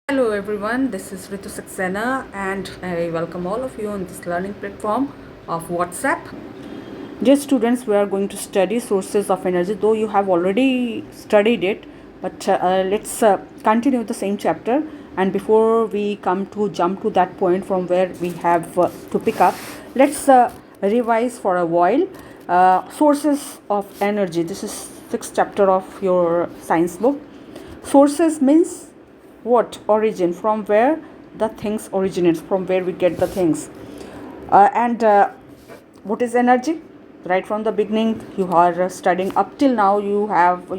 Hello everyone, this is Ritu Saxena and I welcome all of you on this learning platform of WhatsApp. Dear students, we are going to study sources of energy, though you have already studied it, but let's continue the same chapter. And before we come to jump to that point from where we have to pick up, let's revise for a while. Sources of energy. This is sixth chapter of your science book. Sources means what? Origin, from where the things originates, from where we get the things. And what is energy? Right from the beginning you are studying up till now, you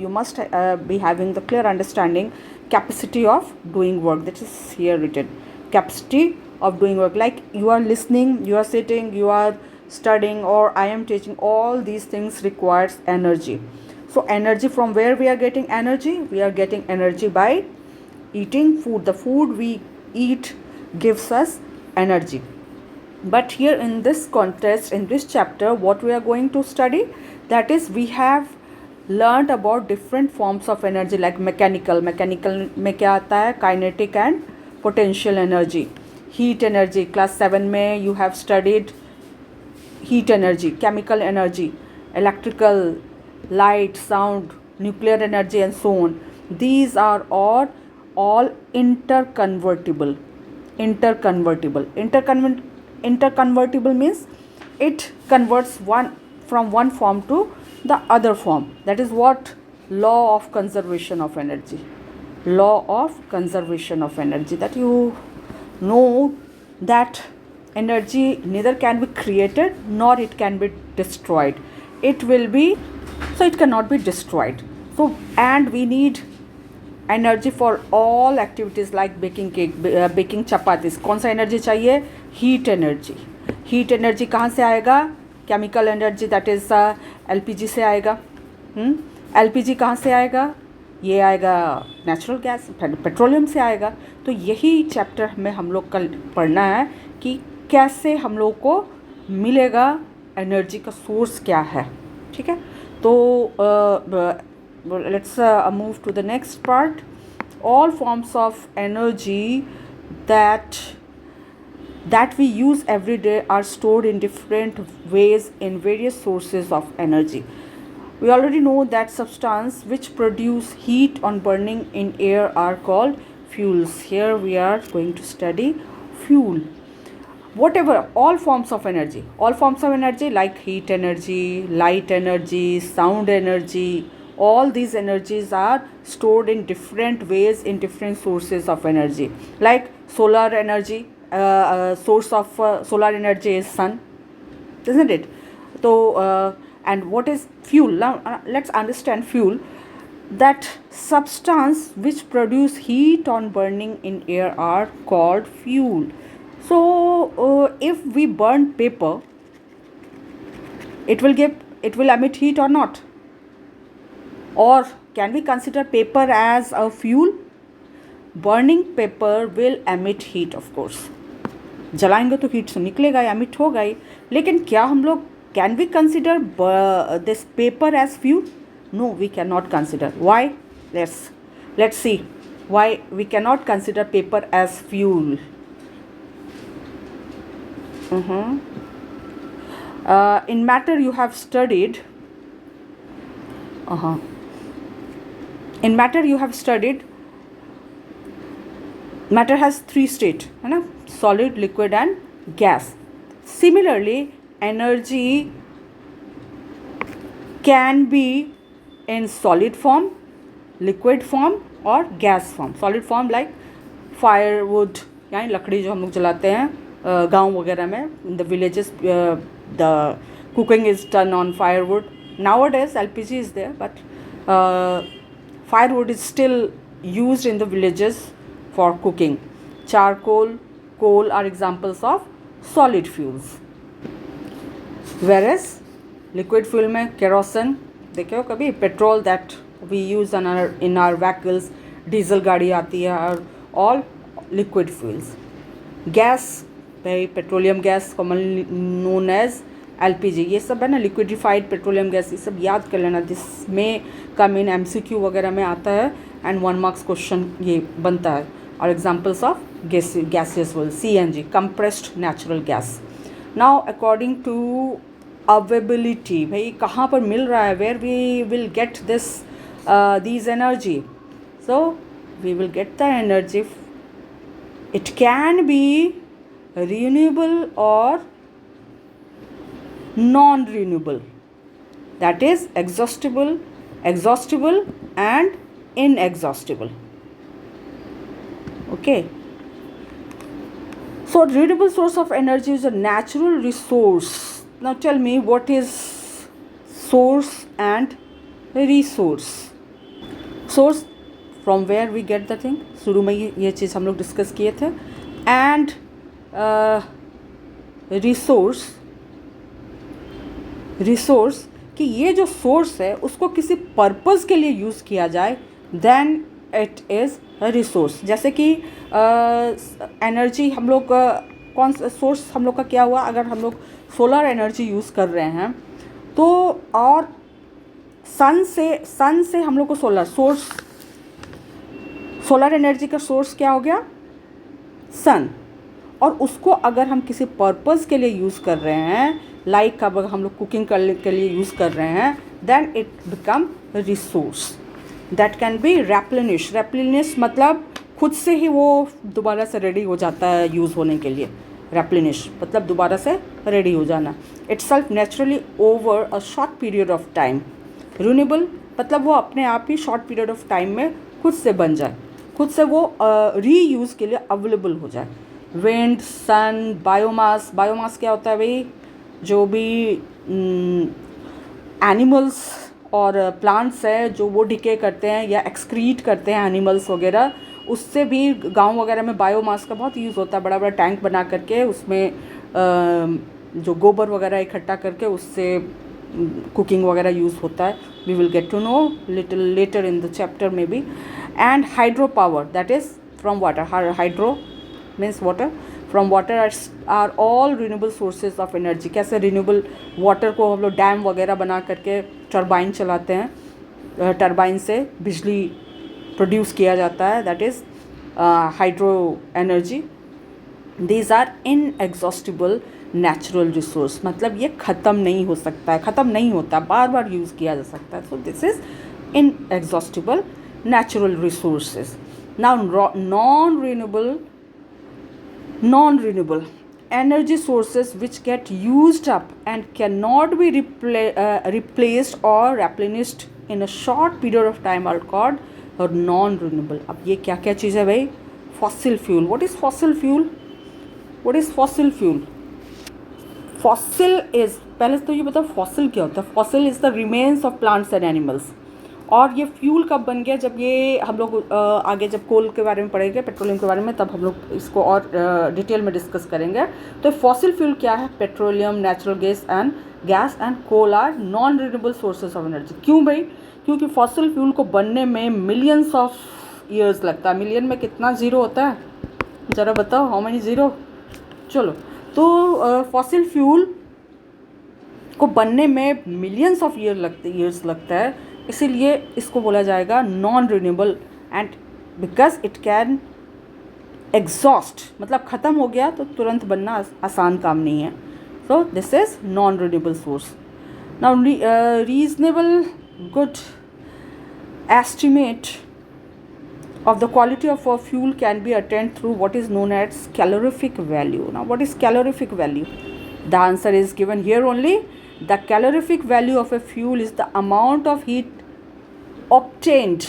must be having the clear understanding capacity of doing work. That is here written, capacity of doing work. Like you are listening, you are sitting, you are studying, or I am teaching, all these things requires energy. So energy, from where we are getting energy? We are getting energy by eating food. The food we eat gives us energy. But here in this context, in this chapter, what we are going to study, that is, we have learned about different forms of energy, like mechanical में क्या आता है? Kinetic and potential energy. Heat energy, class 7 में you have studied heat energy, chemical energy, electrical, light, sound, nuclear energy, and so on. These are all interconvertible. Interconvertible means it converts one from one form to the other form. That is what law of conservation of energy. Law of conservation of energy, that you know that energy neither can be created nor it can be destroyed. It will be, so it cannot be destroyed. So, and we need energy for all activities like baking cake, baking chapatis. कौन सा energy चाहिए? Heat energy. Heat energy कहाँ से आएगा? Chemical energy, that is LPG से आएगा. LPG कहाँ से आएगा? ये आएगा नेचुरल गैस, पेट्रोलियम से आएगा. तो यही चैप्टर में हम लोग कल पढ़ना है कि कैसे हम लोग को मिलेगा एनर्जी का सोर्स क्या है. ठीक है, तो let's move to the next part. All forms of energy that we use every day are stored in different ways in various sources of energy. We already know that substance which produce heat on burning in air are called fuels. Here we are going to study fuel. Whatever, all forms of energy like heat energy, light energy, sound energy, all these energies are stored in different ways in different sources of energy. Like solar energy, source of solar energy is sun, isn't it? So and what is fuel? Now let's understand fuel. That substance which produce heat on burning in air are called fuel. So if we burn paper, it will emit heat or not? Or can we consider paper as a fuel? Burning paper will emit heat, of course. जलाएंगे तो heat तो निकलेगा, emit होगा ही. लेकिन क्या हम लोग can we consider this paper as fuel? No, we cannot consider. Why? Let's see why we cannot consider paper as fuel. In matter you have studied. In matter you have studied, matter has three states, है ना? Solid, liquid and gas. Similarly, energy can be in solid form, liquid form or gas form. Solid form like firewood, यानी लकड़ी जो हम लोग जलाते हैं गांव वगैरह में. In the villages the cooking is done on firewood. Nowadays LPG is there, but firewood is still used in the villages for cooking. Charcoal, coal are examples of solid fuels. Whereas liquid fuel में kerosene, देखे हो कभी? Petrol that we use in our vehicles, diesel गाड़ी आती है, और all liquid fuels. Gas, भाई petroleum gas commonly known as LPG, ये सब है ना, लिक्विडिफाइड पेट्रोलियम गैस, ये सब याद कर लेना. दिस में कम इन MCQ वगैरह में आता है एंड 1 मार्क्स क्वेश्चन ये बनता है. or examples of gaseous fuel, CNG, compressed natural gas. Now according to availability, भाई कहाँ पर मिल रहा है, where we will get this these energy. So we will get the energy, it can be renewable or non-renewable, that is exhaustible and inexhaustible. Okay, so renewable source of energy is a natural resource. Now tell me, what is source and resource? Source, from where we get the thing, शुरू में ये चीज़ हम लोग discuss किए थे. And resource कि ये जो सोर्स है उसको किसी पर्पस के लिए यूज़ किया जाए, देन इट इज़ रिसोर्स. जैसे कि एनर्जी हम लोग कौन सा सोर्स हम लोग का क्या हुआ, अगर हम लोग सोलर एनर्जी यूज़ कर रहे हैं तो, और सन से हम लोग को सोलर एनर्जी का सोर्स क्या हो गया, सन. और उसको अगर हम किसी पर्पस के लिए यूज़ कर रहे हैं, लाइक अगर हम लोग कुकिंग करने के लिए यूज़ कर रहे हैं, then it become resource that can be replenish मतलब खुद से ही वो दोबारा से रेडी हो जाता है यूज़ होने के लिए. रेप्लेनिश मतलब दोबारा से रेडी हो जाना. Itself naturally over a short period of time. Renewable मतलब वो अपने आप ही शॉर्ट पीरियड ऑफ टाइम में खुद से बन जाए, खुद से वो रीयूज़ के लिए अवेलेबल हो जाए. विंड, सन, बायोमास क्या होता है भाई, जो भी एनिमल्स और प्लांट्स है जो वो डिके करते हैं या एक्सक्रीट करते हैं एनिमल्स वगैरह, उससे भी गांव वगैरह में बायोमास का बहुत यूज़ होता है. बड़ा बड़ा टैंक बना करके उसमें जो गोबर वगैरह इकट्ठा करके उससे कुकिंग वगैरह यूज़ होता है. We will get to know little later in the chapter maybe. And hydro power, that is from water. Hydro means water. From water are all renewable sources of energy. कैसे renewable water को हम लोग dam वगैरह बना करके turbine चलाते हैं, turbine से बिजली प्रोड्यूस किया जाता है, that is hydro energy. These are inexhaustible natural resource, मतलब ये ख़त्म नहीं हो सकता है, ख़त्म नहीं होता, बार बार यूज़ किया जा सकता है. So this is inexhaustible natural resources. Now non-renewable energy sources which get used up and cannot be replaced or replenished in a short period of time are called non-renewable. अब ये क्या क्या चीज़ है भाई, fossil fuel. What is fossil fuel? Fossil is, पहले तो ये बताओ fossil क्या होता है. Fossil is the remains of plants and animals. और ये फ्यूल कब बन गया, जब ये हम लोग आगे जब कोल के बारे में पढ़ेंगे, पेट्रोलियम के बारे में, तब हम लोग इसको और डिटेल में डिस्कस करेंगे. तो फॉसिल फ्यूल क्या है, petroleum, natural gas and coal are non renewable sources of energy. क्यों भाई, क्योंकि फॉसिल फ्यूल को बनने में मिलियंस ऑफ ईयर्स लगता है. मिलियन में कितना ज़ीरो होता है, ज़रा बताओ, हाउ मेनी ज़ीरो. चलो, तो फॉसिल फ्यूल को बनने में मिलियंस ऑफ ईयर्स लगता है, इसीलिए इसको बोला जाएगा non renewable. And because it can exhaust, मतलब ख़त्म हो गया तो तुरंत बनना आसान काम नहीं है. So this is non renewable source. Now reasonable good estimate of the quality of a fuel can be attained through what is known as calorific value. Now what is calorific value? The answer is given here only. The calorific value of a fuel is the amount of heat obtained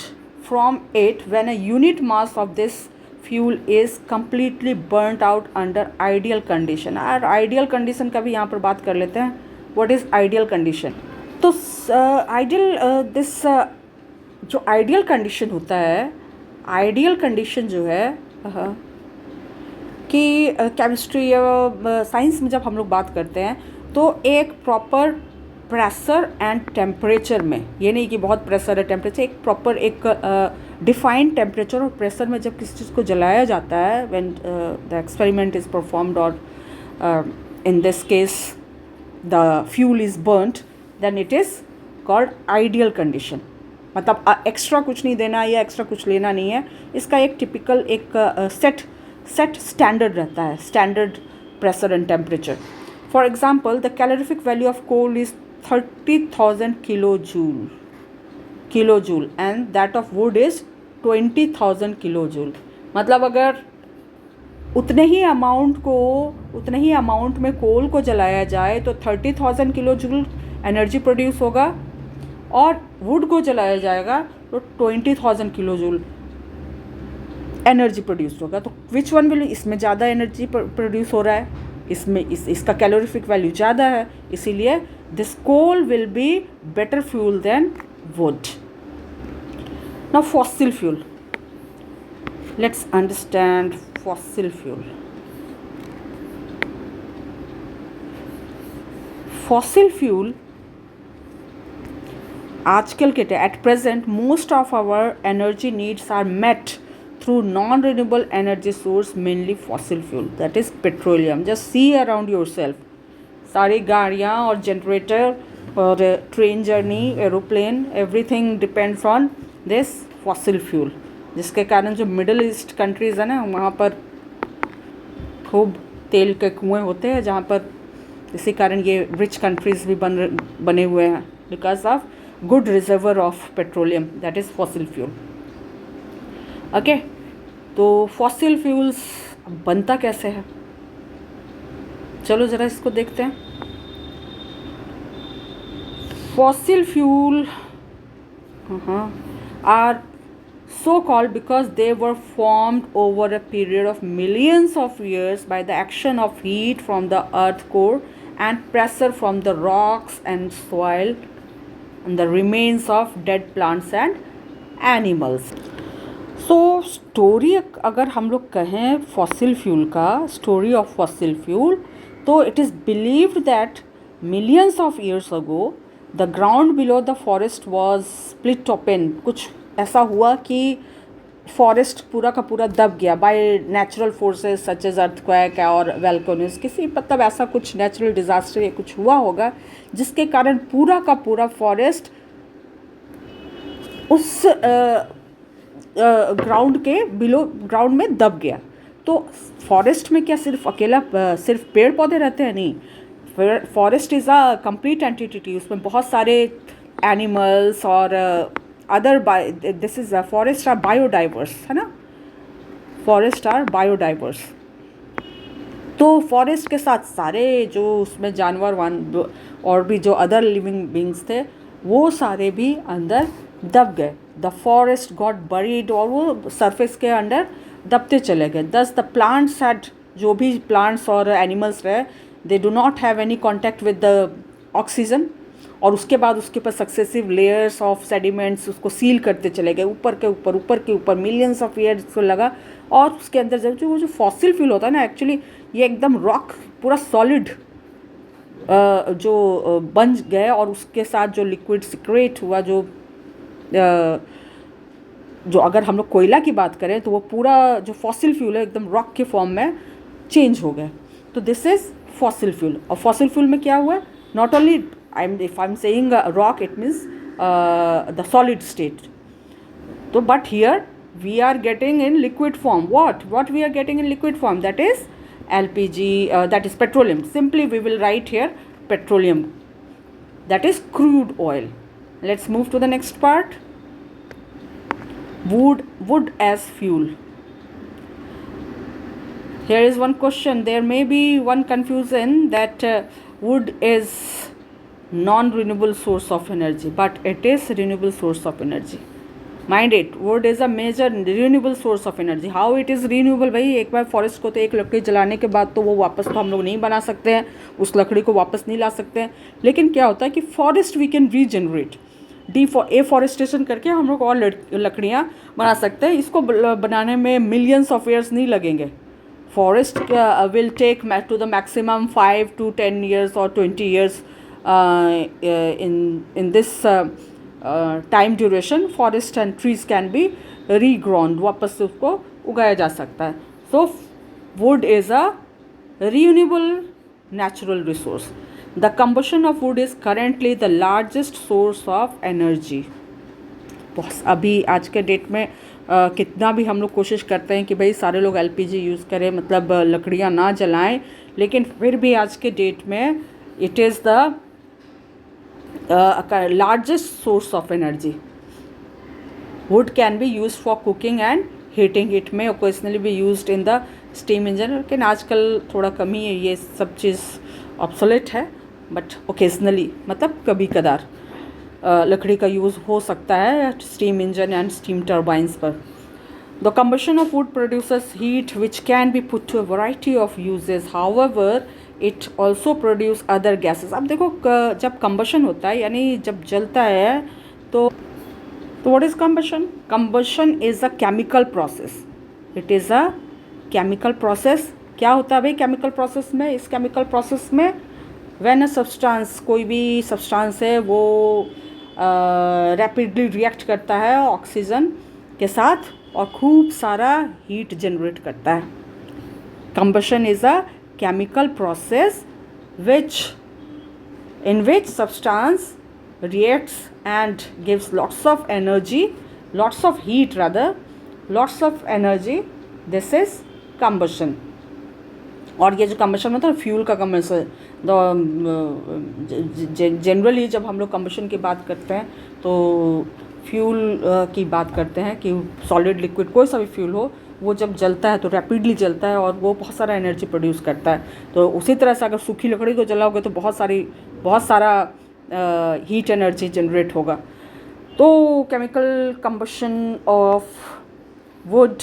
from it when a unit mass of this fuel is completely burnt out under ideal condition. और ideal condition का भी यहाँ पर बात कर लेते हैं. What is ideal condition? तो जो ideal condition होता है, आइडियल कंडीशन जो है कि केमिस्ट्री या साइंस में जब हम लोग बात करते हैं तो एक प्रॉपर प्रेशर एंड टेम्परेचर में, ये नहीं कि बहुत प्रेशर है टेम्परेचर, एक प्रॉपर एक डिफाइंड टेम्परेचर और प्रेशर में जब किसी चीज़ को जलाया जाता है, when the experiment is performed और in this case the fuel is burned, then it is called ideal condition. मतलब एक्स्ट्रा कुछ नहीं देना या एक्स्ट्रा कुछ लेना नहीं है। इसका एक टिपिकल एक सेट स्टैंडर्ड रहता है, standard pressure and temperature. For example the calorific value of coal is 30,000 kilo joule and that of wood is 20,000 kilo joule. मतलब अगर उतने ही अमाउंट में कोल को जलाया जाए तो 30,000 किलो जूल एनर्जी प्रोड्यूस होगा, और वुड को जलाया जाएगा तो 20,000 किलो जूल एनर्जी प्रोड्यूस होगा। तो विच वन विल, इसमें ज़्यादा एनर्जी प्रोड्यूस हो रहा है, इसमें इसका कैलोरीफिक वैल्यू ज़्यादा है, इसीलिए this coal will be better fuel than wood. Now fossil fuel, let's understand fossil fuel. Fossil fuel आजकल के at present most of our energy needs are met through non-renewable energy source, mainly fossil fuel, that is petroleum. Just see around yourself, सारी गाड़ियाँ और generator और train journey, aeroplane, everything depends on this fossil fuel, जिसके कारण जो middle east countries है ना, वहाँ पर खूब तेल के कुएँ होते हैं, जहाँ पर इसी कारण ये रिच कंट्रीज़ भी बने हुए हैं, because of good reservoir of petroleum, that is fossil fuel. Okay, तो फॉसिल फ्यूल्स बनता कैसे है, चलो ज़रा इसको देखते हैं। Fossil fuel are so called because they were formed over a period of millions of years by the action of heat from the earth core and pressure from the rocks and soil and the remains of dead plants and animals. So story अगर हम लोग कहें fossil fuel का, story of fossil fuel, तो it is believed that millions of years ago the ground below the forest was split open. कुछ ऐसा हुआ कि फॉरेस्ट पूरा का पूरा दब गया by natural forces such as earthquake और वोल्केनोज, किसी मतलब ऐसा कुछ नेचुरल डिज़ास्टर या कुछ हुआ होगा जिसके कारण पूरा का पूरा फॉरेस्ट उस ग्राउंड के बिलो ग्राउंड में दब गया। तो फॉरेस्ट में क्या सिर्फ अकेला सिर्फ पेड़ पौधे रहते हैं? नहीं, forest is a complete entity, उसमें बहुत सारे एनिमल्स और other this is forest are biodiverse, है ना, फॉरेस्ट आर बायोडाइवर्स। तो फॉरेस्ट के साथ सारे जो उसमें जानवर और भी जो अदर लिविंग बींग्स थे वो सारे भी अंदर दब गए। द फॉरेस्ट गॉट बरीड, और वो सरफेस के अंदर दबते चले गए। दस द प्लांट्स हैड, जो भी प्लांट्स और एनिमल्स रहे, they do not have any contact with the oxygen, और उसके बाद उसके ऊपर सक्सेसिव लेयर्स ऑफ सेडिमेंट्स उसको सील करते चले गए, ऊपर के ऊपर मिलियंस ऑफ ईयर्स को लगा। और उसके अंदर जब जो फॉसिल फ्यूल होता है ना, एक्चुअली ये एकदम रॉक पूरा सॉलिड जो बन गए, और उसके साथ जो लिक्विड सिक्रेट हुआ, जो अगर हम लोग कोयला की बात करें तो वो पूरा जो फॉसिल फ्यूल है एकदम रॉक के फॉर्म में चेंज हो गए। तो दिस इज़ फॉसिल फ्यूल। और फॉसिल फ्यूल में क्या हुआ, not only if I'm saying rock, it means the solid state. So but here we are getting in liquid form. What we are getting in liquid form? That is LPG, that is petroleum. Simply we will write here petroleum. That is crude oil. Let's move to the next part. Wood as fuel. Here is one question. There may be one confusion that wood is non-renewable source of energy, but it is renewable source of energy. Mind it, wood is a major renewable source of energy. How it is renewable? भाई एक बार forest को तो एक लकड़ी जलाने के बाद तो वो वापस तो हम लोग नहीं बना सकते हैं, उस लकड़ी को वापस नहीं ला सकते हैं। लेकिन क्या होता है कि forest we can regenerate, afforestation करके हम लोग और लकड़ियाँ बना सकते हैं। इसको बनाने में मिलियंस ऑफ ईयर्स नहीं लगेंगे। Forest will take to the maximum 5 to 10 years or 20 years. In this time duration, forest and trees can be regrown, वापस से उसको उगाया जा सकता है। So wood is a renewable natural resource. The combustion of wood is currently the largest source of energy. अभी आज के डेट में कितना भी हम लोग कोशिश करते हैं कि भाई सारे लोग एलपीजी यूज़ करें, मतलब लकड़ियाँ ना जलाएं, लेकिन फिर भी आज के डेट में it is the largest source of energy. Wood can be used for cooking and heating. It may occasionally be used in the steam engine, लेकिन आजकल थोड़ा कम ही ये सब चीज़ ऑब्सोलेट है, बट ओकेजनली मतलब कभी कदार लकड़ी का यूज़ हो सकता है steam engine and steam turbines पर. The combustion of wood produces heat which can be put to a variety of uses. However, it also produce other gases. अब देखो जब combustion होता है यानी जब जलता है तो what is combustion? Combustion is a chemical process. It is a chemical process. क्या होता है भाई chemical process में? इस chemical process में when a substance, कोई भी substance है वो rapidly react करता है ऑक्सीजन के साथ और खूब सारा हीट जनरेट करता है. Combustion is a chemical process in which substance reacts and gives lots of energy, lots of heat rather, lots of energy. This is combustion. और ये जो कम्बशन मतलब फ्यूल का कम्बशन, जनरली जब हम लोग कम्बशन की बात करते हैं तो फ्यूल की बात करते हैं कि सॉलिड लिक्विड कोई सा भी फ्यूल हो वो जब जलता है तो रैपिडली जलता है और वो बहुत सारा एनर्जी प्रोड्यूस करता है. तो उसी तरह से अगर सूखी लकड़ी को जलाओगे तो बहुत सारा हीट एनर्जी जनरेट होगा. तो chemical combustion of would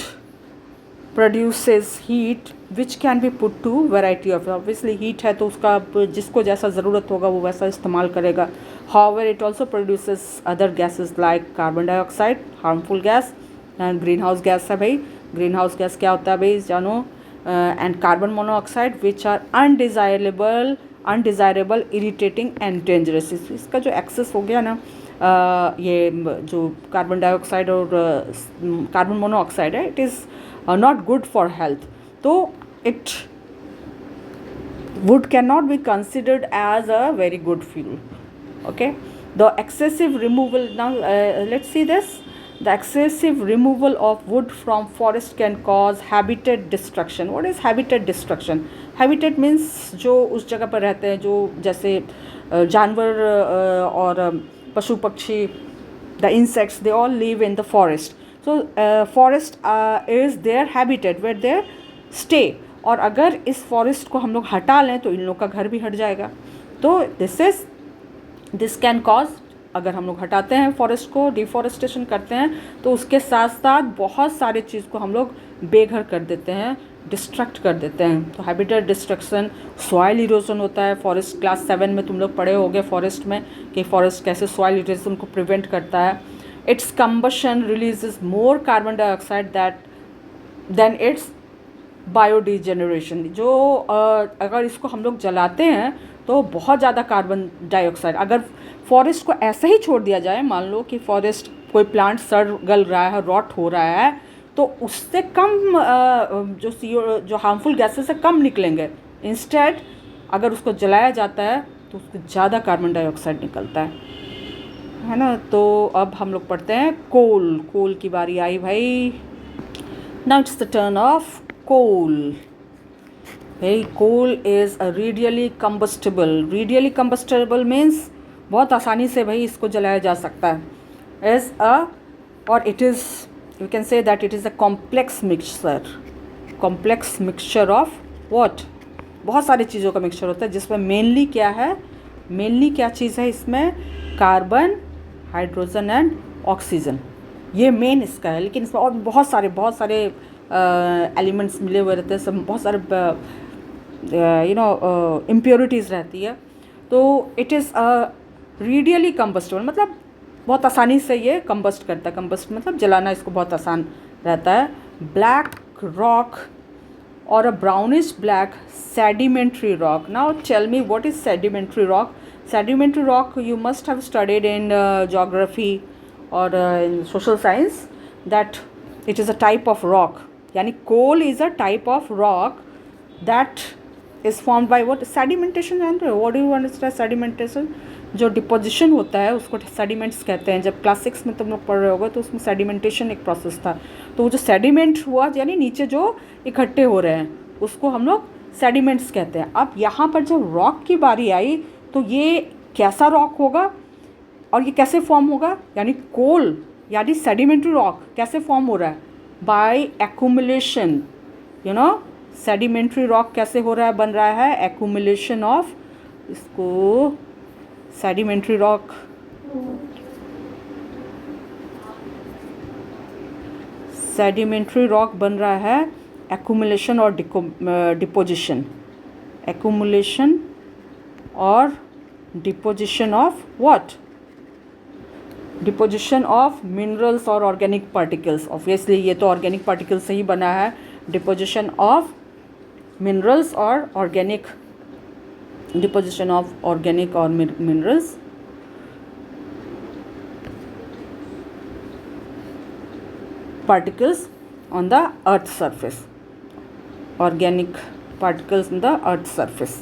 produces heat which can be put to variety of, obviously heat है तो उसका जिसको जैसा ज़रूरत होगा वो वैसा इस्तेमाल करेगा. However, it also produces other gases like carbon dioxide, harmful gas, and greenhouse gas है भाई. greenhouse gas क्या होता है भाई जानो, and carbon monoxide which are undesirable, irritating and dangerous. इसका जो एक्सेस हो गया ना ये जो कार्बन डाइऑक्साइड और कार्बन मोनोऑक्साइड है, it is not good for health. So it wood cannot be considered as a very good fuel. Okay, the excessive removal, now let's see this. The excessive removal of wood from forest can cause habitat destruction. What is habitat destruction? Habitat means जो उस जगह पर रहते हैं जो जैसे जानवर और पशु पक्षी, the insects, they all live in the forest. So forest is their habitat where they stay. और अगर इस फॉरेस्ट को हम लोग हटा लें तो इन लोग का घर भी हट जाएगा. तो दिस कैन कॉज, अगर हम लोग हटाते हैं फॉरेस्ट को, डिफॉरेस्टेशन करते हैं तो उसके साथ साथ बहुत सारे चीज़ को हम लोग बेघर कर देते हैं, डिस्ट्रक्ट कर देते हैं. तो हैबिटेट डिस्ट्रक्शन, सॉइल इरोजन होता है. फॉरेस्ट क्लास 7 में तुम लोग पढ़े होगे फॉरेस्ट में कि फॉरेस्ट कैसे सॉइल इरोजन को प्रिवेंट करता है. Its combustion releases more carbon dioxide than its biodegeneration. जो अगर इसको हम लोग जलाते हैं तो बहुत ज़्यादा कार्बन डाइऑक्साइड, अगर फॉरेस्ट को ऐसे ही छोड़ दिया जाए, मान लो कि फॉरेस्ट कोई प्लांट सड़ गल रहा है, रॉट हो रहा है, तो उससे कम जो हार्मफुल गैसेस से कम निकलेंगे. इंस्टेड अगर उसको जलाया जाता है तो उससे ज़्यादा कार्बन डाइऑक्साइड निकलता है ना. तो अब हम लोग पढ़ते हैं कोल की बारी आई भाई. Now it's the turn of coal. भाई coal is a readily combustible means बहुत आसानी से भाई इसको जलाया जा सकता है. एज अ और it is, you can say that it is a complex mixture of what, बहुत सारी चीज़ों का मिक्सचर होता है जिसमें मेनली क्या चीज़ है इसमें, कार्बन, हाइड्रोजन एंड ऑक्सीजन, ये मेन इसका है. लेकिन इसमें और बहुत सारे एलिमेंट्स मिले हुए रहते हैं, सब बहुत सारे इम्प्योरिटीज़ रहती है. तो इट इज़ रेडियली कंबस्टेबल, मतलब बहुत आसानी से ये कंबस्ट करता है. कंबस्ट मतलब जलाना इसको बहुत आसान रहता है. Black rock or a brownish black sedimentary rock. Now tell me, what is sedimentary rock? Sedimentary rock you must have studied in geography or in social science, that it is a type of rock. Yani coal is a type of rock that is formed by what? Sedimentation. What do you understand sedimentation? जो deposition होता है उसको sediments कहते हैं। जब class 6 में तुम लोग पढ़ रहे होगे तो उसमें सेडिमेंटेशन एक प्रोसेस था। तो वो जो सेडिमेंट हुआ यानी नीचे जो इकट्ठे हो रहे हैं उसको हम लोग सेडिमेंट्स कहते हैं। अब यहाँ पर जब रॉक की बारी आई तो ये कैसा रॉक होगा और ये कैसे फॉर्म होगा, यानी कोल यानी सेडिमेंट्री रॉक कैसे फॉर्म हो रहा है, by accumulation. You know sedimentary rock कैसे हो रहा है, बन रहा है एक्यूमुलेशन ऑफ, इसको सेडिमेंट्री रॉक बन रहा है एक्यूमुलेशन और डिपोजिशन, एक्यूमुलेशन और deposition of what, deposition of minerals और ऑर्गेनिक पार्टिकल्स। ऑब्वियसली ये तो ऑर्गेनिक पार्टिकल्स से ही बना है। डिपोजिशन ऑफ मिनरल्स और ऑर्गेनिक, डिपोजिशन ऑफ ऑर्गेनिक और minerals particles on the earth surface, organic particles on the earth surface,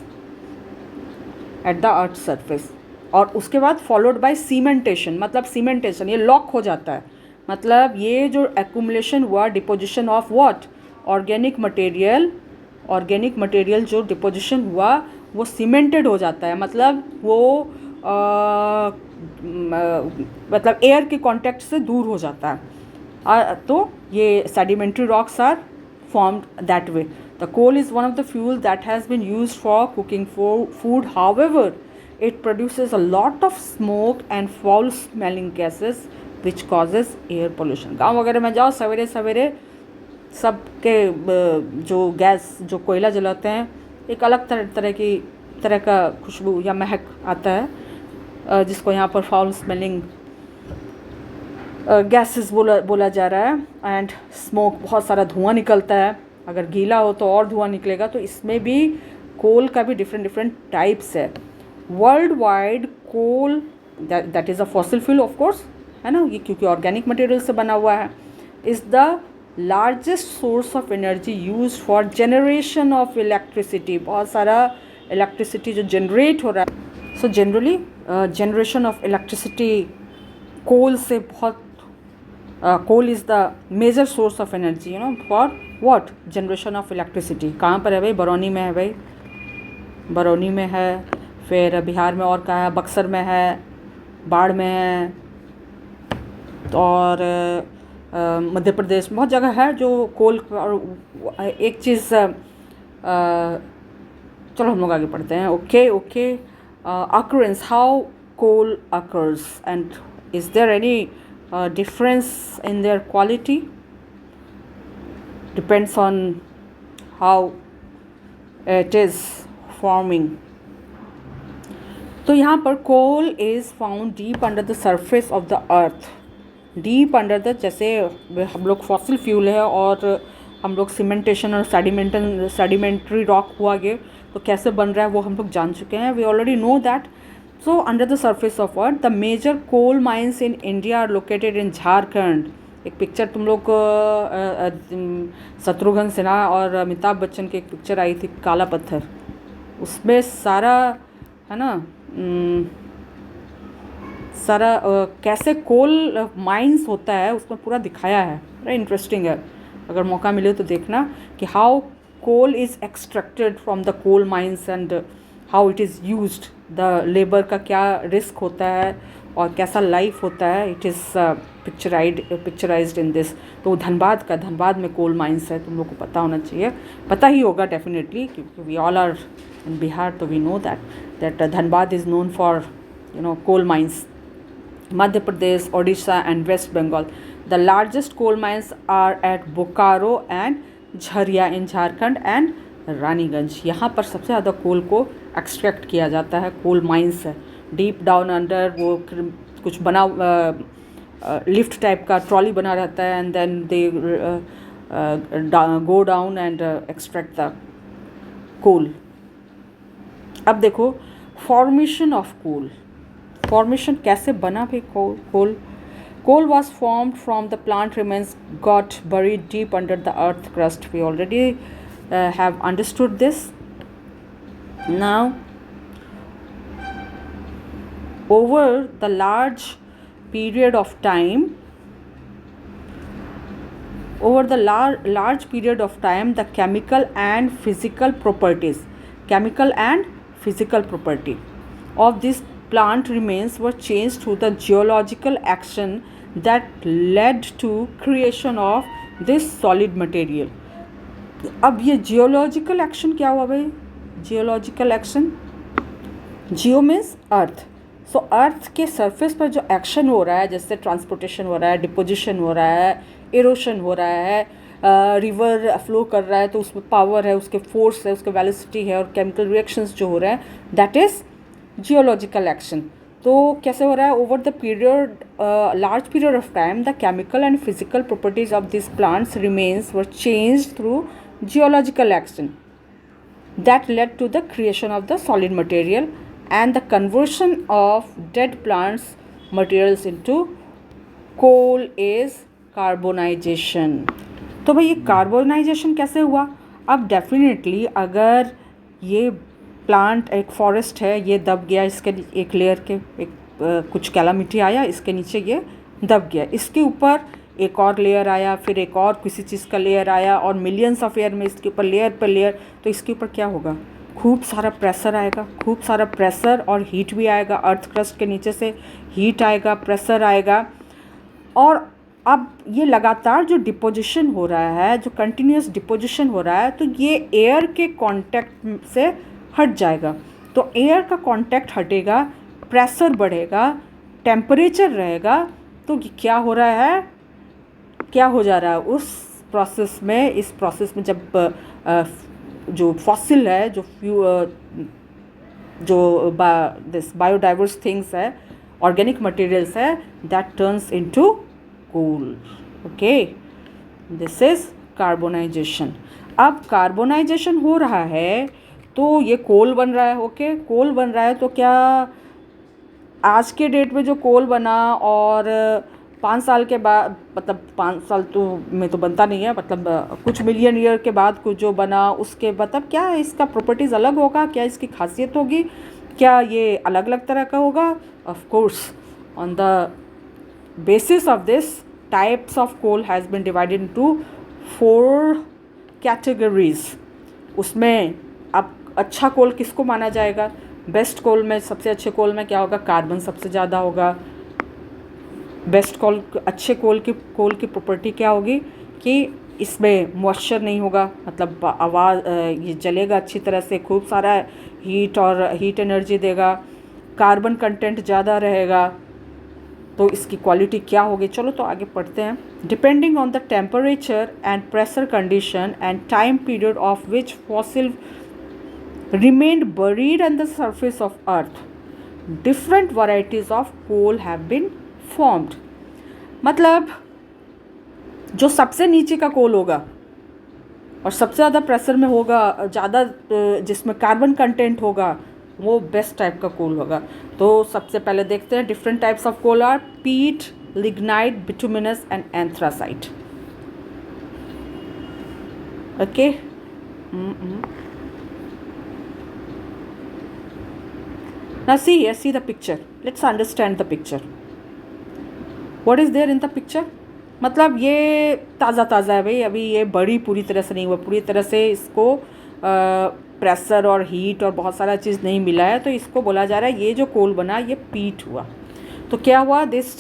at the earth surface। और उसके बाद फॉलोड बाय सीमेंटेशन, मतलब सीमेंटेशन ये लॉक हो जाता है, मतलब ये जो एक्यूमुलेशन हुआ deposition of what, organic material जो डिपोजिशन हुआ वो सीमेंटेड हो जाता है, मतलब वो मतलब एयर के कांटेक्ट से दूर हो जाता है। तो ये sedimentary rocks are formed that way. The coal is one of the fuels that has been used for cooking food. However, it produces a lot of smoke and foul smelling gases which causes air pollution. गाँव वगैरह में जाओ सवेरे सवेरे सबके जो gas जो कोयला जलाते हैं एक अलग तरह का खुशबू या महक आता है, जिसको यहाँ पर फाउल स्मेलिंग गैसेस बोला जा रहा है। एंड स्मोक, बहुत सारा धुआं निकलता है, अगर गीला हो तो और धुआं निकलेगा। तो इसमें भी कोल का भी डिफरेंट टाइप्स है। World wide coal that is a fossil fuel of course, है ना, ये क्योंकि ऑर्गेनिक मटेरियल से बना हुआ है, is the largest source of energy use for generation of electricity. बहुत सारा इलेक्ट्रिसिटी जो जनरेट हो रहा है। So generally generation of electricity coal से बहुत coal is the major source of energy, you know, for what, generation of electricity. कहाँ पर है भाई? बरौनी में है भाई, बरौनी में है, फिर बिहार में और कहाँ है, बक्सर में है, बाढ़ में है, और मध्य प्रदेश में बहुत जगह है जो कोल। और एक चीज़ चलो हम लोग आगे पढ़ते हैं। Okay occurrence, how coal occurs and is there any difference in their quality? Depends on how it is forming. तो यहाँ पर coal is found deep under the surface of the earth, deep under the, जैसे हम लोग fossil fuel है और हम लोग सीमेंटेशन और सेडिमेंट्री रॉक हुआ गए, तो कैसे बन रहा है वो हम लोग जान चुके हैं। We already know that. So under the surface of earth the major coal mines in India are located in Jharkhand. एक पिक्चर तुम लोग शत्रुघ्न सिन्हा और अमिताभ बच्चन की एक पिक्चर आई थी काला पत्थर, उसमें सारा है ना, सारा कैसे कोल माइंस होता है उसमें पूरा दिखाया है। बड़ा इंटरेस्टिंग है, अगर मौका मिले तो देखना कि how coal is extracted from the coal mines and how it is used, the labour का क्या रिस्क होता है और कैसा लाइफ होता है। It is picturised in this. तो धनबाद में कोल माइंस है, तुम लोग को पता होना चाहिए, पता ही होगा डेफिनेटली, क्योंकि we all are in Bihar, तो we know that Dhanbad is known for coal mines. Madhya Pradesh, Odisha and West Bengal. The largest coal mines are at Bokaro and Jharia in Jharkhand and Raniganj. यहाँ पर सबसे ज़्यादा कोल को extract किया जाता है, coal mines है। डीप डाउन अंडर वो कुछ बना लिफ्ट टाइप का ट्रॉली बना रहता है, and then they go down and extract the coal. अब देखो फॉर्मेशन ऑफ कोल, फॉर्मेशन कैसे बना भाई coal. Coal was formed from the plant remains got buried deep under the earth crust. We already have understood this. Now over the large period of time, the chemical and physical properties of this plant remains were changed through the geological action that led to creation of this solid material. अब ये geological action क्या हुआ भाई? Geological action, geo means earth. So earth के surface पर जो action हो रहा है, जैसे ट्रांसपोर्टेशन हो रहा है, डिपोजिशन हो रहा है, एरोशन हो रहा है, रिवर फ्लो कर रहा है तो उसमें पावर है, उसके फोर्स है, उसके वेलोसिटी है, और केमिकल रिएक्शंस जो हो रहे हैं, दैट इज़ जियोलॉजिकल एक्शन. तो कैसे हो रहा है? Over the period, large period of time, the chemical and physical properties of this plants remains were change through geological action that led to the creation of the solid material and the conversion of dead plants materials into coal is carbonization. तो भाई ये carbonisation कैसे हुआ? अब definitely अगर ये plant एक forest है, ये दब गया, इसके एक लेयर के कुछ कैलामिटी आया, इसके नीचे ये दब गया, इसके ऊपर एक और लेयर आया, फिर एक और किसी चीज़ का लेयर आया, और मिलियंस ऑफ ईयर में इसके ऊपर लेयर पर लेयर, तो इसके ऊपर क्या होगा? खूब सारा प्रेशर आएगा, खूब सारा प्रेशर और हीट भी आएगा. अर्थ क्रस्ट के नीचे से हीट आएगा, प्रेशर आएगा, और अब ये लगातार जो डिपोजिशन हो रहा है, जो कंटिन्यूस डिपोजिशन हो रहा है, तो ये एयर के कांटेक्ट से हट जाएगा. तो एयर का कांटेक्ट हटेगा, प्रेशर बढ़ेगा, टेम्परेचर रहेगा, तो क्या हो रहा है, क्या हो जा रहा है उस प्रोसेस में? इस प्रोसेस में जब जो फॉसिल है, जो दिस बायोडाइवर्स थिंग्स है, ऑर्गेनिक मटेरियल्स है, that turns into coal. Okay, this is carbonisation. अब कार्बोनाइजेशन हो रहा है तो ये कोल बन रहा है. ओके, कोल बन रहा है, तो क्या आज के डेट में जो कोल बना और 5 साल के बाद, मतलब 5 साल तो में तो बनता नहीं है, मतलब कुछ मिलियन ईयर के बाद कुछ जो बना, उसके मतलब क्या इसका प्रॉपर्टीज़ अलग होगा? क्या इसकी खासियत होगी? क्या ये अलग अलग तरह का होगा? Of course, on the basis of this, types of coal has been divided into 4 categories. उसमें अब अच्छा कोल किसको माना जाएगा? बेस्ट कोल में, सबसे अच्छे कोल में क्या होगा? कार्बन सबसे ज़्यादा होगा. बेस्ट कोल, अच्छे कोल की प्रॉपर्टी क्या होगी कि इसमें मॉइस्चर नहीं होगा, मतलब आवाज़ ये जलेगा अच्छी तरह से, खूब सारा हीट एनर्जी देगा, कार्बन कंटेंट ज़्यादा रहेगा, तो इसकी क्वालिटी क्या होगी? चलो तो आगे पढ़ते हैं. Depending on the temperature and pressure condition and time period of which fossil remained buried on the surface of earth, different varieties of coal have been formed. मतलब जो सबसे नीचे का कोल होगा और सबसे ज़्यादा प्रेशर में होगा, ज़्यादा जिसमें कार्बन कंटेंट होगा, वो बेस्ट टाइप का कोल होगा. तो सबसे पहले देखते हैं different types of coal are peat, lignite, bituminous and anthracite. Okay, now see the picture. Let's understand the picture. What is there in the picture? मतलब ये ताज़ा है भाई, अभी ये बड़ी पूरी तरह से नहीं हुआ, पूरी तरह से इसको प्रेशर और हीट और बहुत सारा चीज़ नहीं मिला है, तो इसको बोला जा रहा है ये जो कोल बना ये पीट हुआ. तो क्या हुआ? This